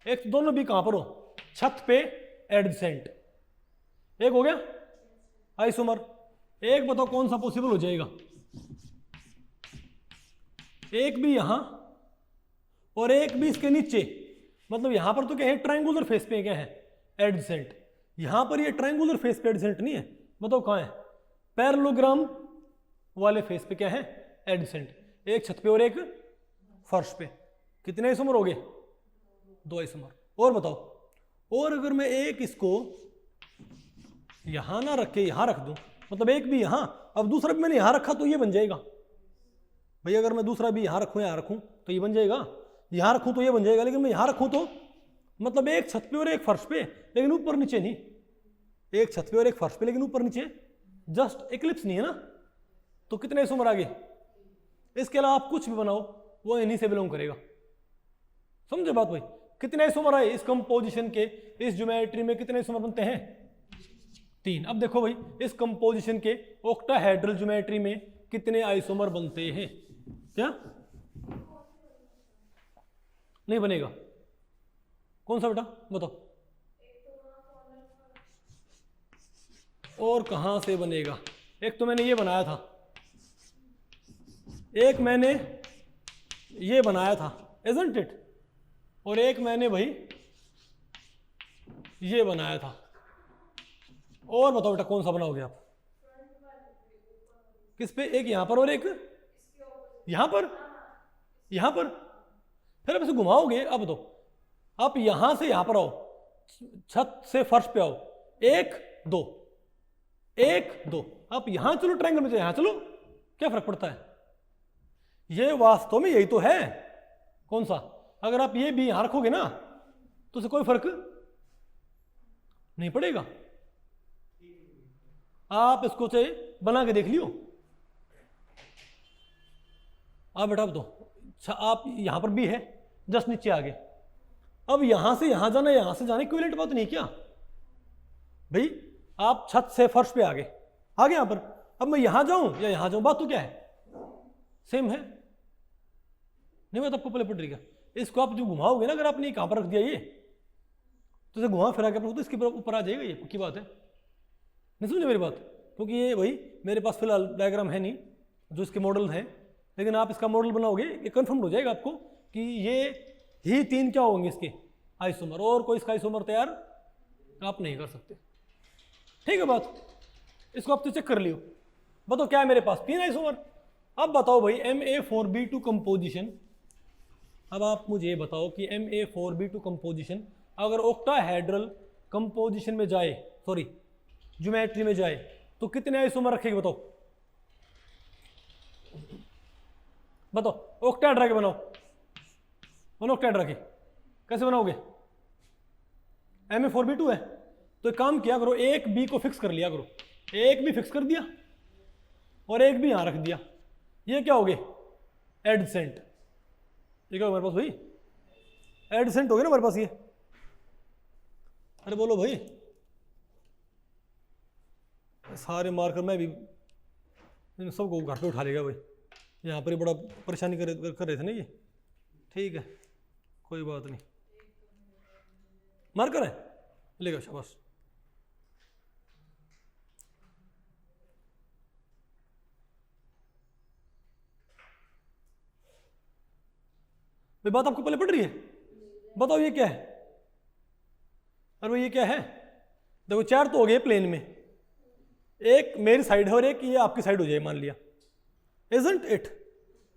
एक दोनों भी कहां पर हो, छत पे एडजेसेंट, एक हो गया आइसोमर। एक बताओ कौन सा पॉसिबल हो जाएगा? एक भी यहां और एक भी इसके नीचे, मतलब यहां पर तो क्या है, ट्रायंगुलर फेस पे क्या है, एडजेसेंट। यहां पर ये ट्रायंगुलर फेस पे एडजेसेंट नहीं है, बताओ कहां है? पैरेललोग्राम वाले फेस पे क्या है, एडजेसेंट। एक छत पे और एक फर्श पे, कितने आइसोमर हो गए? 2 आइसोमर। और बताओ, और अगर मैं एक इसको यहां ना रख के यहां रख दूं, मतलब एक भी यहां, अब दूसरा भी मैंने यहां रखा तो ये बन जाएगा भाई। अगर मैं दूसरा भी यहां रखूं तो ये बन जाएगा, यहां रखूं तो ये बन जाएगा, लेकिन मैं यहां रखूं तो मतलब एक छत पे और एक फर्श पे, लेकिन ऊपर नीचे नहीं, एक छत पे और एक फर्श पे लेकिन ऊपर नीचे, जस्ट इक्लिप्स नहीं है ना, तो कितने आइसोमर आ गए? इसके अलावा आप कुछ भी बनाओ वो इन्हीं से बिलोंग करेगा, समझे बात भाई? कितने आइसोमर आए इस कंपोजिशन के, इस ज्योमेट्री में कितने आइसोमर बनते हैं? 3। अब देखो भाई, इस कंपोजिशन के ऑक्टाहेड्रल ज्योमेट्री में कितने आइसोमर बनते हैं? क्या नहीं बनेगा? कौन सा बेटा बताओ, और कहां से बनेगा? एक तो मैंने ये बनाया था, एक मैंने ये बनाया था, isn't it? और एक मैंने भाई ये बनाया था। और बताओ बेटा कौन सा बनाओगे आप? किस पे? एक यहां पर और एक यहां पर, यहां पर। फिर आप इसे घुमाओगे, अब बताओ, आप यहां से यहां पर आओ, छत से फर्श पे आओ, 1 2 1 2, आप यहां चलो ट्रायंगल में, यहां चलो, क्या फर्क पड़ता है? ये वास्तव में यही तो है। कौन सा? अगर आप ये भी यहां रखोगे ना तो उसे कोई फर्क नहीं पड़ेगा। आप इसको से बना के देख लियो। आप बेटा बताओ, आप यहां पर भी है, जस्ट नीचे आ गए, अब यहां से यहां जाना, यहां से जाने इक्विवेलेंट बात नहीं क्या भाई? आप छत से फर्श पे आ गए यहां पर, अब मैं यहां जाऊं या यहां जाऊं, बात तो क्या है, सेम है। नहीं बात आपको पहले पड़ रही क्या? इसको आप जो घुमाओगे ना, अगर आपने कहां पर रख दिया ये, तो इसे घुमा फिरा के तो इसके ऊपर आ जाएगा, ये पक्की बात है। नहीं समझे मेरी बात? क्योंकि ये भाई मेरे पास फिलहाल डायग्राम है नहीं जो इसके मॉडल हैं, लेकिन आप इसका मॉडल बनाओगे, ये कन्फर्म हो जाएगा आपको कि ये ही 3 क्या होंगे इसके आइसोमर, और कोई इसका आइसोमर तैयार आप नहीं कर सकते। ठीक है बात? इसको आप तो चेक कर लियो, बताओ क्या है मेरे पास? 3 आइसोमर। अब बताओ भाई Ma4B2 कंपोजिशन, अब आप मुझे बताओ कि Ma4B2 कंपोजिशन अगर ऑक्टाहेड्रल कंपोजिशन में जाए, सॉरी ज्योमेट्री में जाए, तो कितने आइसोमर रखेगी? बताओ बताओ, ऑक्टाहेड्रा के बनाओ, मोनोऑक्टाइड रखे, कैसे बनाओगे? Ma4B2 है तो एक काम किया करो, एक बी को फिक्स कर लिया करो, एक भी फिक्स कर दिया और एक भी यहां रख दिया, ये क्या हो गए? एडसेंट। ये क्या हमारे पास भाई? एडसेंट हो गया ना हमारे पास ये। अरे बोलो भाई, सारे मार्कर मैं भी इन सबको घर पे उठा लेगा भाई, यहाँ पर ही बड़ा परेशानी कर रहे थे ना ये। ठीक है कोई बात नहीं, मार्कर है लेगा, शाबाश। भाई बात आपको पहले पड़ रही है? बताओ ये क्या है? अरे भाई ये क्या है? देखो चार तो हो गए प्लेन में, एक मेरी साइड है और एक ये आपकी साइड हो जाए मान लिया, इजंट इट?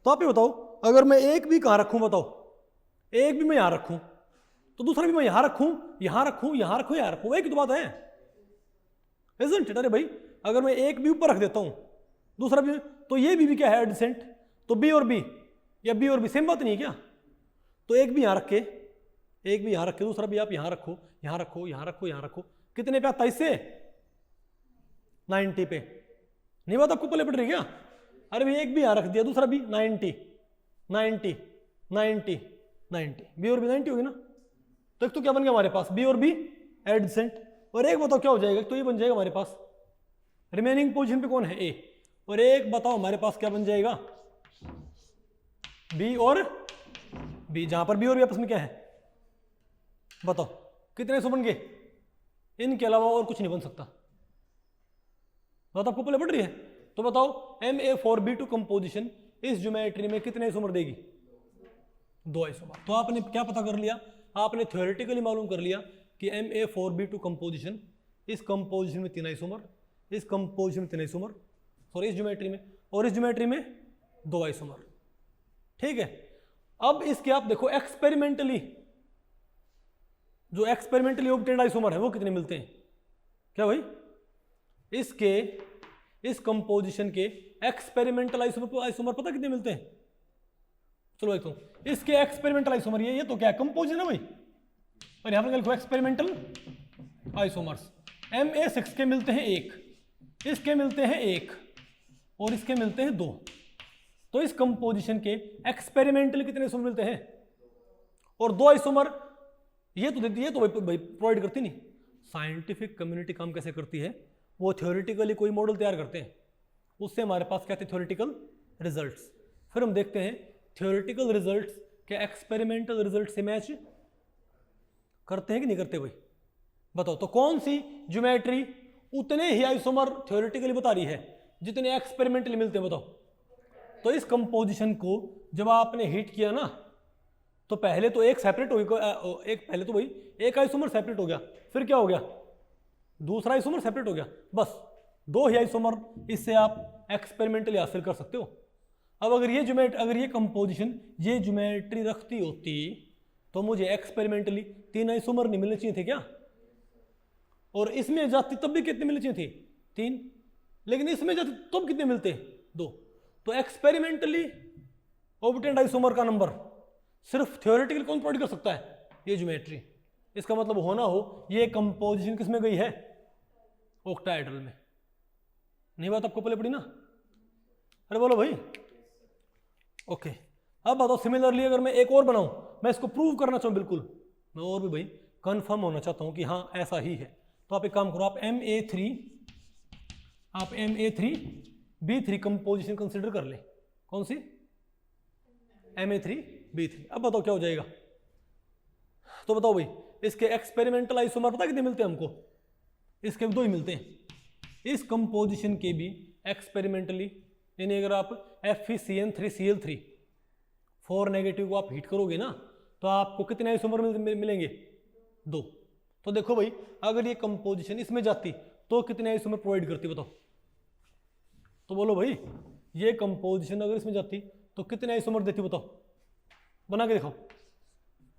तो आप ये बताओ, अगर मैं एक भी कहाँ रखूं बताओ, एक भी मैं यहां रखूं तो दूसरा भी मैं यहां रखूं, यहां रखूं, यहां रखूं, यहां रखूं, एक ही तो बात है, इजंट इट? अरे भाई अगर मैं एक भी ऊपर रख देता हूं दूसरा भी, तो ये भी क्या है? एडसेंट। तो बी और बी या बी और बी सेम बात नहीं है क्या? तो एक भी यहां रख के, एक भी यहां रख के, दूसरा भी आप यहां रखो, यहां रखो, यहां रखो, यहां रखो, कितने पे आता है? इससे 90 पे। नहीं बात आपको पहले पड़ रही क्या? अरे भाई एक भी यहां रख दिया, दूसरा भी 90 90 90 90, बी और बी 90 होगी ना? तो एक तो क्या बन गया हमारे पास? बी और बी एडसेंट। और एक बताओ क्या हो जाएगा? तो ये बन जाएगा हमारे पास रिमेनिंग पोजीशन पे कौन है? ए। और एक बताओ हमारे पास क्या बन जाएगा? बी और बी, जहां पर बी और बी आपस में क्या है बताओ, कितने सौ बन गए? इनके अलावा और कुछ नहीं बन सकता। बात आपको पहले पड़ रही है? तो बताओ Ma4B2 कंपोजिशन इस ज्योमेट्री में कितने आइसोमर देगी? 2 आइसोमर। तो आपने क्या पता कर लिया? आपने थ्योरेटिकली मालूम कर लिया कि Ma4B2 कंपोजिशन, इस कंपोजिशन में 3 आइसोमर, इस कंपोजिशन में 3 आइसोमर, सॉरी इस ज्योमेट्री में, और इस ज्योमेट्री में 2 आइसोमर। ठीक है, अब इसके आप देखो एक्सपेरिमेंटली, जो एक्सपेरिमेंटली ऑब्टेन्ड आइसोमर है वो कितने मिलते हैं? क्या भाई? इसके, इस कंपोजिशन के एक्सपेरिमेंटल आइसोमर पता कितने मिलते हैं? चलो एक तो इसके एक्सपेरिमेंटल आइसोमर, ये तो क्या है? कंपोजिशन है भाई, और यहां पर लिखो एक्सपेरिमेंटल आइसोमर्स। Ma6 के मिलते हैं 1, इसके मिलते हैं 1 और इसके मिलते हैं 2। तो इस कंपोजिशन के एक्सपेरिमेंटल कितने आइसोमर मिलते हैं? और 2 आइसोमर ये तो देती है, तो भाई प्रोवाइड करती नहीं। साइंटिफिक कम्युनिटी काम कैसे करती है? वो थ्योरेटिकली कोई मॉडल तैयार करते हैं, उससे हमारे पास क्या आते हैं? Theoretical results. फिर हम देखते हैं थ्योरेटिकल रिजल्ट्स क्या एक्सपेरिमेंटल रिजल्ट से मैच करते हैं कि नहीं करते भाई? बताओ तो कौन सी ज्योमेट्री उतने ही आइसोमर थ्योरेटिकली बता रही है जितने एक्सपेरिमेंटली मिलते हैं? बताओ। तो इस कंपोजिशन को जब आपने हीट किया ना, तो पहले तो एक सेपरेट हो गया, एक पहले तो भाई एक आइसोमर सेपरेट हो गया, फिर क्या हो गया? दूसरा आइसोमर सेपरेट हो गया, बस 2 ही आइसोमर इससे आप एक्सपेरिमेंटली हासिल कर सकते हो। अब अगर ये कंपोजिशन ये ज्योमेट्री रखती होती तो मुझे एक्सपेरिमेंटली 3 आइसोमर नहीं मिलने चाहिए थे क्या? और इसमें जाती तब भी कितने मिलने चाहिए थे? 3। लेकिन इसमें जाती तब कितने मिलते? 2। तो एक्सपेरिमेंटली ऑब्टेन्ड आइसोमर का नंबर सिर्फ थ्योरेटिकली कौन प्रोवाइड कर सकता है? ये ज्योमेट्री। इसका मतलब होना हो ये कंपोजिशन किस में गई है? ऑक्टाहेड्रल में। नहीं बात आपको पहले पड़ी ना? अरे बोलो भाई। ओके, अब बताओ सिमिलरली अगर मैं एक और बनाऊं, मैं इसको प्रूव करना चाहूं, बिल्कुल मैं और भी भाई कंफर्म होना चाहता हूं कि हाँ ऐसा ही है, तो आप एक काम करो, आप Ma3B3 कंपोजिशन कंसिडर कर ले। कौन सी? Ma3B3। अब बताओ क्या हो जाएगा? तो बताओ भाई, इसके एक्सपेरिमेंटल आइसोमर पता कितने मिलते हैं हमको? इसके भी 2 ही मिलते हैं। इस कंपोजिशन के भी एक्सपेरिमेंटली, यानी अगर आप FeCN3Cl3 4 नेगेटिव को आप हीट करोगे ना, तो आपको कितने आइसोमर मिलेंगे? 2। तो देखो भाई, अगर ये कंपोजिशन इसमें जाती तो कितने आइसोमर प्रोवाइड करती बताओ? तो बोलो भाई, ये कंपोजिशन अगर इसमें जाती तो कितने आइसोमर देती बताओ? बना के दिखाओ।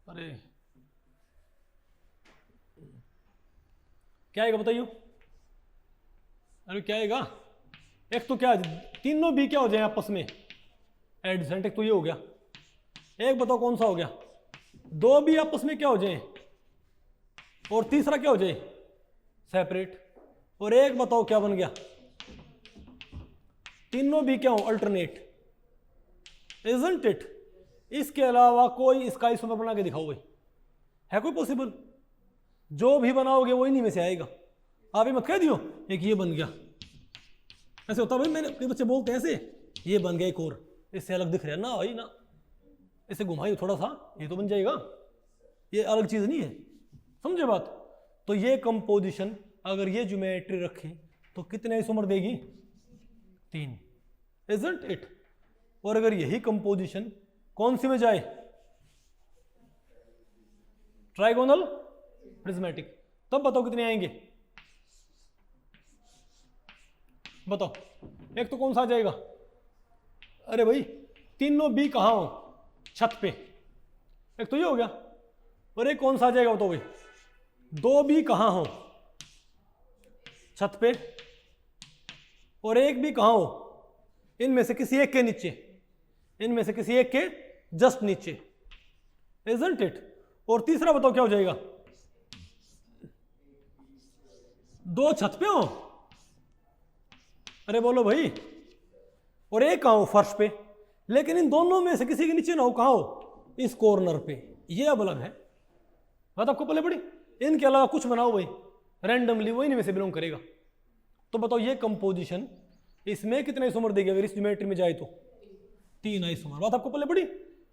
अरे क्या आएगा बताइए? अरे क्या आएगा? एक तो क्या, तीनों भी क्या हो जाए आपस में? एडसेंट। एक तो ये हो गया, एक बताओ कौन सा हो गया? दो भी आपस में क्या हो जाए और तीसरा क्या हो जाए सेपरेट, और एक बताओ क्या बन गया, तीनों भी क्या हो अल्टरनेट, इजंट इट। इसके अलावा कोई इसका आइसोमर बना के दिखाओ भाई, है कोई पॉसिबल? जो भी बनाओगे वो इन्हीं में से आएगा। आप ये मत कह दियो एक ये बन गया, ऐसे होता भाई, मैंने कई बच्चे बोलते हैं ऐसे, ये बन गया एक और इससे अलग दिख रहा है ना भाई ना, इसे घुमाइए थोड़ा सा ये तो बन जाएगा, ये अलग चीज नहीं है, समझे बात? तो ये कंपोजिशन अगर ये ज्योमेट्री रखें तो कितने आइसोमर देगी? 3, इजंट इट। और अगर यही कंपोजिशन कौन सी में जाए? ट्राइगोनल प्रिज्मेटिक, तब बताओ कितने आएंगे? बताओ, एक तो कौन सा आ जाएगा? अरे भाई तीनों बी कहाँ हो? छत पे, एक तो ये हो गया। और एक कौन सा आ जाएगा बताओ भाई? दो बी कहाँ हो? छत पे, और एक भी कहाँ हो? इनमें से किसी एक के नीचे, इनमें से किसी एक के जस्ट नीचे, इजंट इट। और तीसरा बताओ क्या हो जाएगा? दो छत पे हो, अरे बोलो भाई, और एक कहाँ हो? फर्श पे, लेकिन इन दोनों में से किसी के नीचे ना हो, कहाँ हो? इस कॉर्नर पे, ये अब अलग है, बात आपको पहले पड़ी। इनके अलावा कुछ बनाओ भाई रैंडमली, वो इनमें में से बिलोंग करेगा। तो बताओ ये कंपोजिशन इसमें कितने आइसोमर देगी अगर इस ज्योमेट्री में जाए तो? 3 आइसोमर। बात आपको पहले पड़ी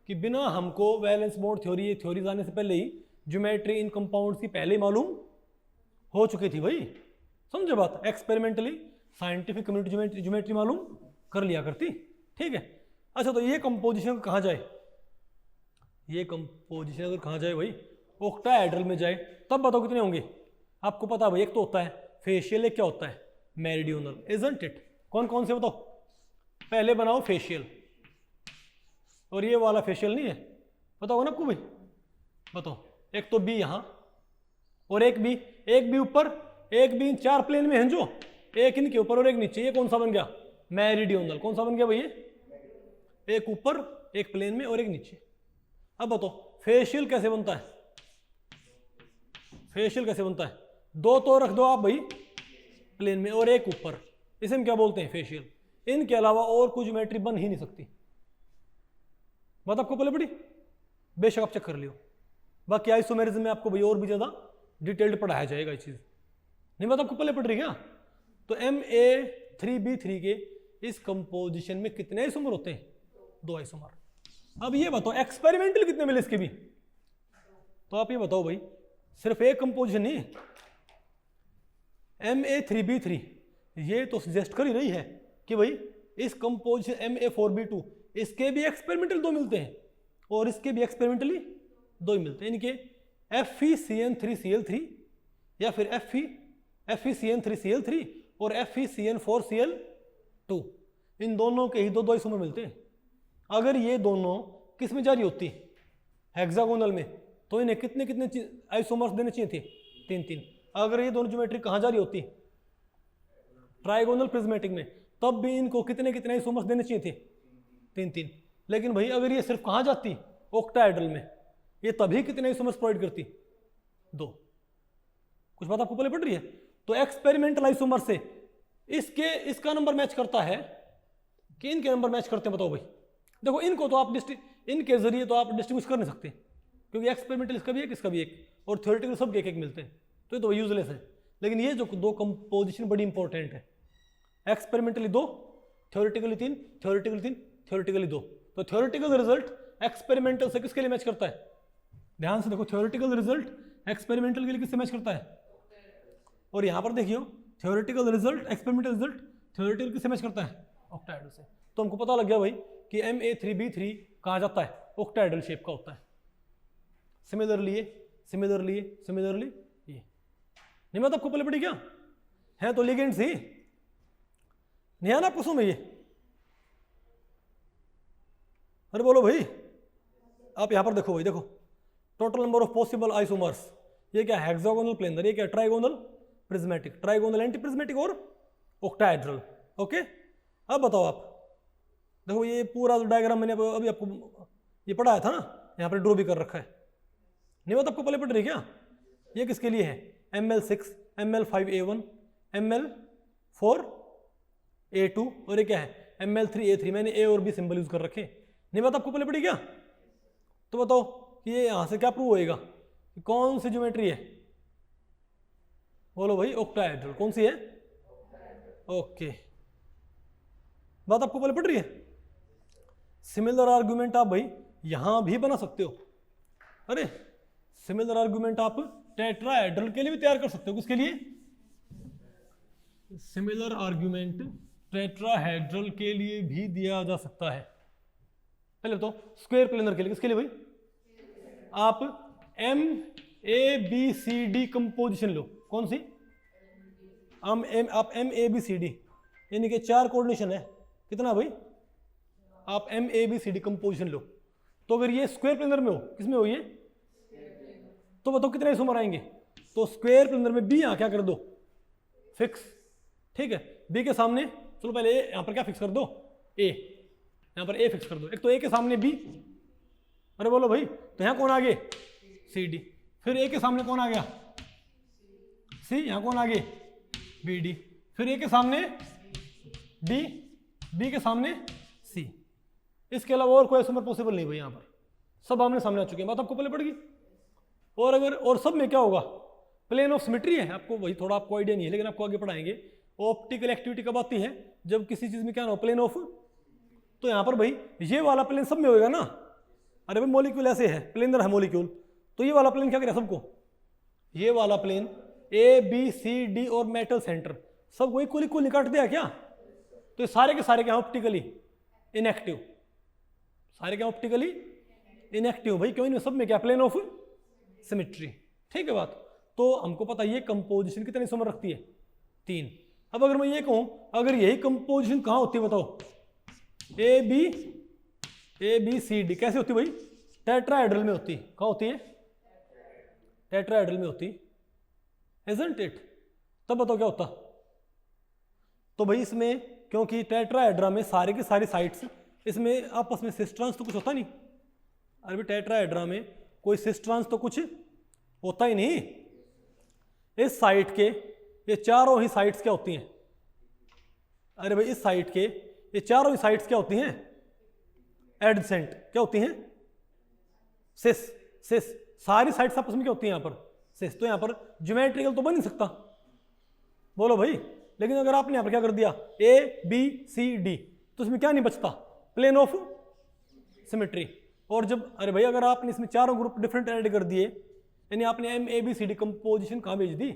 कि बिना हमको वैलेंस बॉन्ड थ्योरी, ये थ्योरी आने से पहले ही ज्योमेट्री इन कंपाउंड्स की पहले ही मालूम हो चुकी थी भाई, समझे बात? एक्सपेरिमेंटली साइंटिफिक कम्युनिटी ज्योमेट्री मालूम कर लिया करती, ठीक है। अच्छा तो ये कंपोजिशन कहाँ जाए? ये कंपोजिशन अगर कहाँ जाए भाई? ऑक्टाहेड्रल में जाए, तब बताओ कितने होंगे? आपको पता है भाई, एक तो होता है फेशियल, एक क्या होता है मेरिडियोनल, इजंट इट। कौन कौन से बताओ? पहले बनाओ फेशियल, और ये वाला फेशियल नहीं है, बताओ ना आपको भाई? बताओ, एक तो बी यहाँ और एक बी ऊपर, एक बी 4 प्लेन में है जो, एक इनके ऊपर और एक नीचे, ये कौन सा बन गया? मेरिडियोनल। कौन सा बन गया भाई? एक ऊपर एक प्लेन में और एक नीचे। अब बताओ फेशियल कैसे बनता है? फेशियल कैसे बनता है? दो तो रख दो आप भाई प्लेन में और एक ऊपर, इसे हम क्या बोलते हैं? फेशियल। इनके अलावा और कुछ ज्योमेट्री बन ही नहीं सकती, बात आपको पहले पड़ी, बेशक आप चेक कर लियो। बाकी आइसोमेरिज्म में आपको भाई और भी ज्यादा डिटेल्ड पढ़ाया जाएगा ये चीज, नहीं बात आपको पहले पढ़ रही क्या? तो Ma3B3 के इस कंपोजिशन में कितने आइसोमर होते हैं? 2 आइसोमर। अब ये बताओ एक्सपेरिमेंटल कितने मिले इसके भी? तो आप ये बताओ भाई, सिर्फ एक कंपोजिशन नहीं, Ma3B3 ये तो सजेस्ट कर ही रही है कि भाई इस कंपोजिशन Ma4B2 इसके भी एक्सपेरिमेंटल 2 मिलते हैं और इसके भी एक्सपेरिमेंटली 2 ही मिलते हैं। इनके FeCN3Cl3 या फिर FeCN3Cl3 और FeCN4Cl2, इन दोनों के ही 2 आइसोमर मिलते हैं। अगर ये दोनों किस में जारी होती? हेक्सागोनल में, तो इन्हें कितने कितने आइसोमर्स देने चाहिए थे? 3-3। अगर ये दोनों ज्योमेट्री कहाँ जारी होती? ट्राइगोनल प्रिज्मेटिक में, तब भी इनको कितने कितने आइसोमर्स देने चाहिए थे? 3-3। लेकिन भाई अगर ये सिर्फ कहाँ जाती? ऑक्टाहेड्रल में, ये तभी कितने आइसोमर्स प्रोवाइड करती? 2। कुछ बात आपको पहले पड़ रही है? तो एक्सपेरिमेंटल आइसोमर से इसका नंबर मैच करता है कि इनके नंबर मैच करते हैं? बताओ भाई। देखो इनको तो आप इनके जरिए तो आप डिस्टिंग्विश कर नहीं सकते, क्योंकि एक्सपेरिमेंटल इसका भी एक, इसका भी एक, और थ्योरेटिकल सब के एक मिलते हैं, तो ये तो यूजलेस है। लेकिन ये जो 2 कंपोजिशन बड़ी इंपॉर्टेंट है, एक्सपेरिमेंटली 2, थ्योरेटिकली 3, थ्योरेटिकली 3, थ्योरेटिकली 2। तो थ्योरेटिकल रिजल्ट एक्सपेरिमेंटल से किसके लिए मैच करता है? ध्यान से देखो, थ्योरेटिकल रिजल्ट एक्सपेरिमेंटल के लिए किससे मैच करता है? और यहां पर देखियो, theoretical result experimental result theoretical किससे मैच करता है? ऑक्टाहेड्रल से। तो हमको पता लग गया भाई कि Ma3B3 कहाँ जाता है? ऑक्टाहेड्रल शेप का होता है। सिमिलरली ये नहीं, मतलब आपको पहले पड़ी क्या है? तो लिगेंड्स ही नहीं आना आपको समझ में? ये अरे बोलो भाई, आप यहां पर देखो भाई, देखो total number of possible isomers, ये क्या? हेक्सागोनल प्लेनर, ये क्या? Trigonal prismatic, trigonal anti prismatic और ऑक्टाहेड्रल। ओके, अब बताओ आप देखो, ये पूरा डायग्राम मैंने अभी आपको ये पढ़ाया था ना, यहाँ पर ड्रॉ भी कर रखा है। नहीं बात आपको पहले पढ़ रही क्या? ये किसके लिए है? ML6, ML5A1, ML4A2 और ये क्या है? ML3A3। मैंने A और B सिंबल यूज कर रखे। नहीं बात आपको पहले पड़ी क्या? तो बताओ कि ये यहां से क्या प्रूव होएगा कि कौन सी ज्योमेट्री है? बोलो भाई, ऑक्टाहेड्रल। कौन सी है? ओके, बात आपको पहले पड़ रही है। सिमिलर आर्गुमेंट आप भाई यहां भी बना सकते हो। अरे सिमिलर आर्गुमेंट आप टेट्राहेड्रल के लिए भी तैयार कर सकते हो। किसके लिए? सिमिलर आर्गुमेंट टेट्राहेड्रल के लिए भी दिया जा सकता है। पहले तो स्क्वायर प्लेनर के लिए। किसके लिए भाई? आप MABCD कंपोजिशन लो। कौन सी? आप MABCD यानी कि 4 कोऑर्डिनेशन है। कितना भाई? आप MABCD कंपोजिशन लो। तो अगर ये स्क्वायर प्लेनर में हो, किसमें हो ये? तो बताओ कितने आइसोमर आएंगे? तो स्क्वायर प्लेनर में बी यहां क्या कर दो? फिक्स। ठीक है, बी के सामने चलो पहले यहां पर क्या फिक्स कर दो? ए। यहां पर ए फिक्स कर दो। एक तो ए के सामने बी। अरे बोलो भाई, तो यहां कौन आगे? CD। फिर ए के सामने कौन आ गया? C। यहां कौन आगे? BD। फिर ए के सामने D, B के सामने C। इसके अलावा और कोई आइसोमर पॉसिबल नहीं भाई। यहां पर सब आमने सामने आ चुके हैं। बात आपको पहले पड़ेगी। और अगर और सब में क्या होगा? प्लेन ऑफ सिमेट्री है। आपको वही थोड़ा आपको आइडिया नहीं है, लेकिन आपको आगे पढ़ाएंगे। ऑप्टिकल एक्टिविटी कब आती है? जब किसी चीज में क्या ना हो, प्लेन ऑफ। तो यहां पर भाई ये वाला प्लेन सब में होगा ना। अरे भाई मॉलिक्यूल ऐसे है, प्लेनर है मॉलिक्यूल, तो ये वाला प्लेन क्या करेगा सबको? ये वाला प्लेन ABCD और मेटल सेंटर सबको इक्वल इक्वल नहीं काट दिया क्या? तो ये सारे के सारे क्या ऑप्टिकली इनएक्टिव। सारे क्या ऑप्टिकली इनएक्टिव भाई। क्यों? इनमें सब में क्या? Plane of symmetry. ठीक है बात। तो हमको पता है ये कंपोजिशन कितने आइसोमर रखती है? 3। अब अगर मैं ये कहूं, अगर यही कंपोजिशन कहां होती है बताओ? ABCD कैसे होती है भाई? टेट्राहेड्रल में होती है। कहां होती है? टेट्राहेड्रल में होती, isn't it? तब बताओ क्या होता? तो भाई इसमें क्योंकि टेट्राहेड्रा में सारे की सारी साइड्स, इसमें आपस में सिस्ट्रांस तो कुछ होता नहीं। अरे भाई टेट्राहेड्रा में कोई सिस्ट्रांस तो कुछ होता ही नहीं। इस साइड के ये चारों ही साइड्स क्या होती हैं? अरे भाई इस साइड के ये चारों ही साइड्स क्या होती हैं? एडजेंट। क्या होती हैं? सिस। सिस सारी साइड्स आपस में क्या होती हैं? यहाँ पर सिस। तो यहाँ पर ज्योमेट्रिकल तो बन नहीं सकता। बोलो भाई। लेकिन अगर आपने यहाँ पर क्या कर दिया? ABCD, तो इसमें क्या नहीं बचता? Plane of symmetry. और जब अरे भाई अगर आपने इसमें चारों ग्रुप डिफरेंट ऐड कर दिए, यानी आपने MABCD कंपोजिशन कहाँ भेज दी?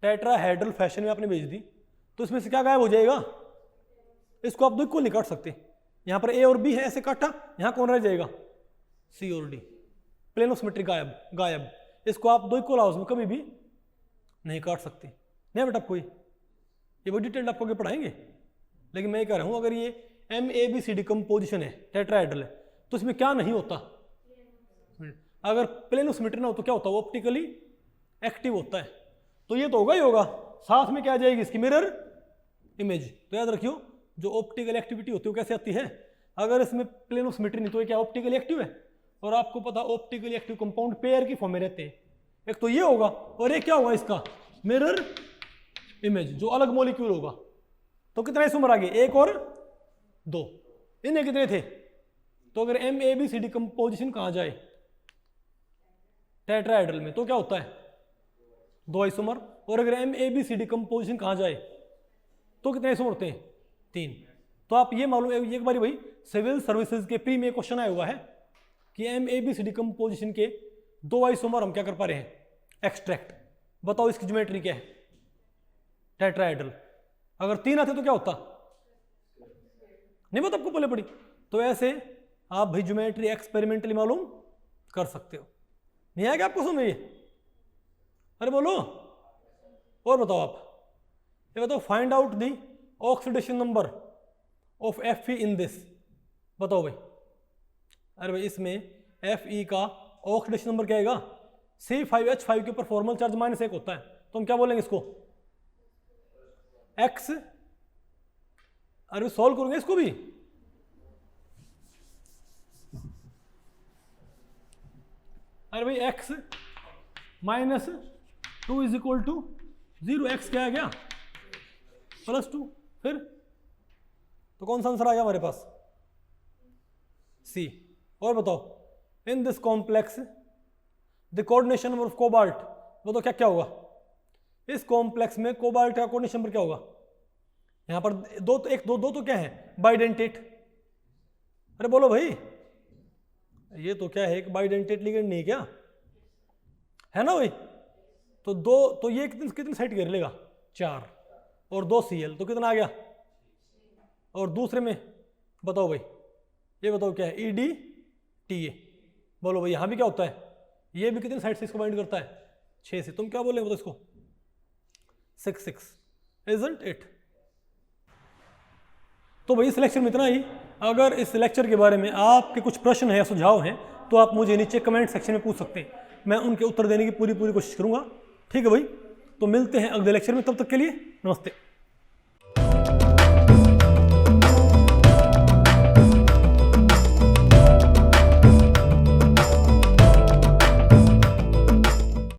टेट्राहेड्रल फैशन में आपने भेज दी, तो इसमें से क्या गायब हो जाएगा? इसको आप दो इक्वल नहीं काट सकते। यहाँ पर A और B है, ऐसे काटा, यहाँ कौन रह जाएगा? C और D। प्लेन ऑफ सिमेट्री गायब। गायब। इसको आप दो इक्वल हाउस में कभी भी नहीं काट सकते। नहीं बेटा आपको ये बहुत डिटेल्ड आपको आगे पढ़ाएंगे। लेकिन मैं ये कह रहा हूँ अगर ये MABCD कंपोजिशन है, टेट्राहेड्रल है, तो इसमें क्या नहीं होता? अगर प्लेन ऑफ सिमेट्री ना हो तो क्या होता है? वो ऑप्टिकली एक्टिव होता है। तो ये तो होगा ही होगा। साथ में क्या आ जाएगी? इसकी मिरर इमेज। तो याद रखियो जो ऑप्टिकल एक्टिविटी होती है वो कैसे आती है? अगर इसमें प्लेन ऑफ सिमेट्री नहीं तो ये क्या ऑप्टिकली एक्टिव है? और आपको पता ऑप्टिकली एक्टिव कंपाउंड पेयर की फॉर्म में रहते हैं। एक तो ये होगा और एक क्या होगा? इसका मिरर इमेज, जो अलग मॉलिक्यूल होगा। तो कितने आइसोमर आ गए? 1 और 2। इन्हें कितने थे? तो अगर MABCD कंपोजिशन कहां जाए? टेट्राहेड्रल में, तो क्या होता है? 2 आइसोमर। और अगर MABCD कंपोजिशन कहां जाए तो कितने आइसोमर होते हैं? 3। तो आप ये मालूम एक बारी भाई सिविल सर्विसेज के प्री में क्वेश्चन आया हुआ है कि MABCD कंपोजिशन के 2 आइसोमर हम क्या कर पा रहे हैं? एक्सट्रैक्ट। बताओ इसकी ज्योमेट्री क्या है? टेट्राहेड्रल। अगर 3 आते तो क्या होता? नहीं पता आपको पहले पड़ी। तो ऐसे आप भाई ज्योमेट्री एक्सपेरिमेंटली मालूम कर सकते हो। नहीं आएगा आपको समझ? अरे बोलो और बताओ आप। ये बताओ find out the oxidation number of Fe in this. बताओ भाई। अरे भाई इसमें Fe का ऑक्सीडेशन नंबर क्या आएगा? C5H5 के ऊपर फॉर्मल चार्ज -1 होता है, तो हम क्या बोलेंगे इसको? X। अरे सॉल्व करोगे इसको भी? अरे भाई x minus 2 is equal to 0, x क्या आ गया +2, फिर तो कौन सा आंसर आ गया हमारे पास? C। और बताओ in this complex the coordination number of cobalt, वो तो क्या क्या होगा इस कॉम्प्लेक्स में? कोबाल्ट का कोऑर्डिनेशन नंबर क्या होगा? यहां पर दो तो एक दो तो क्या है बाइडेंटेट। अरे बोलो भाई, ये तो क्या है एक बाइडेंटेट लिगेंड नहीं क्या है ना भाई? तो दो तो ये कितनी साइड घेर लेगा? 4 और 2 Cl तो कितना आ गया? और दूसरे में बताओ भाई, ये बताओ क्या है? EDTA। बोलो भाई यहां भी क्या होता है? ये भी कितनी साइड से इसको बाइंड करता है? 6 से। तुम क्या बोले बताओ इसको? 6 इजंट इट? तो भाई इस लेक्चर में इतना ही। अगर इस लेक्चर के बारे में आपके कुछ प्रश्न है या सुझाव हैं तो आप मुझे नीचे कमेंट सेक्शन में पूछ सकते हैं, मैं उनके उत्तर देने की पूरी कोशिश करूंगा। ठीक है भाई, तो मिलते हैं अगले लेक्चर में, तब तक के लिए नमस्ते।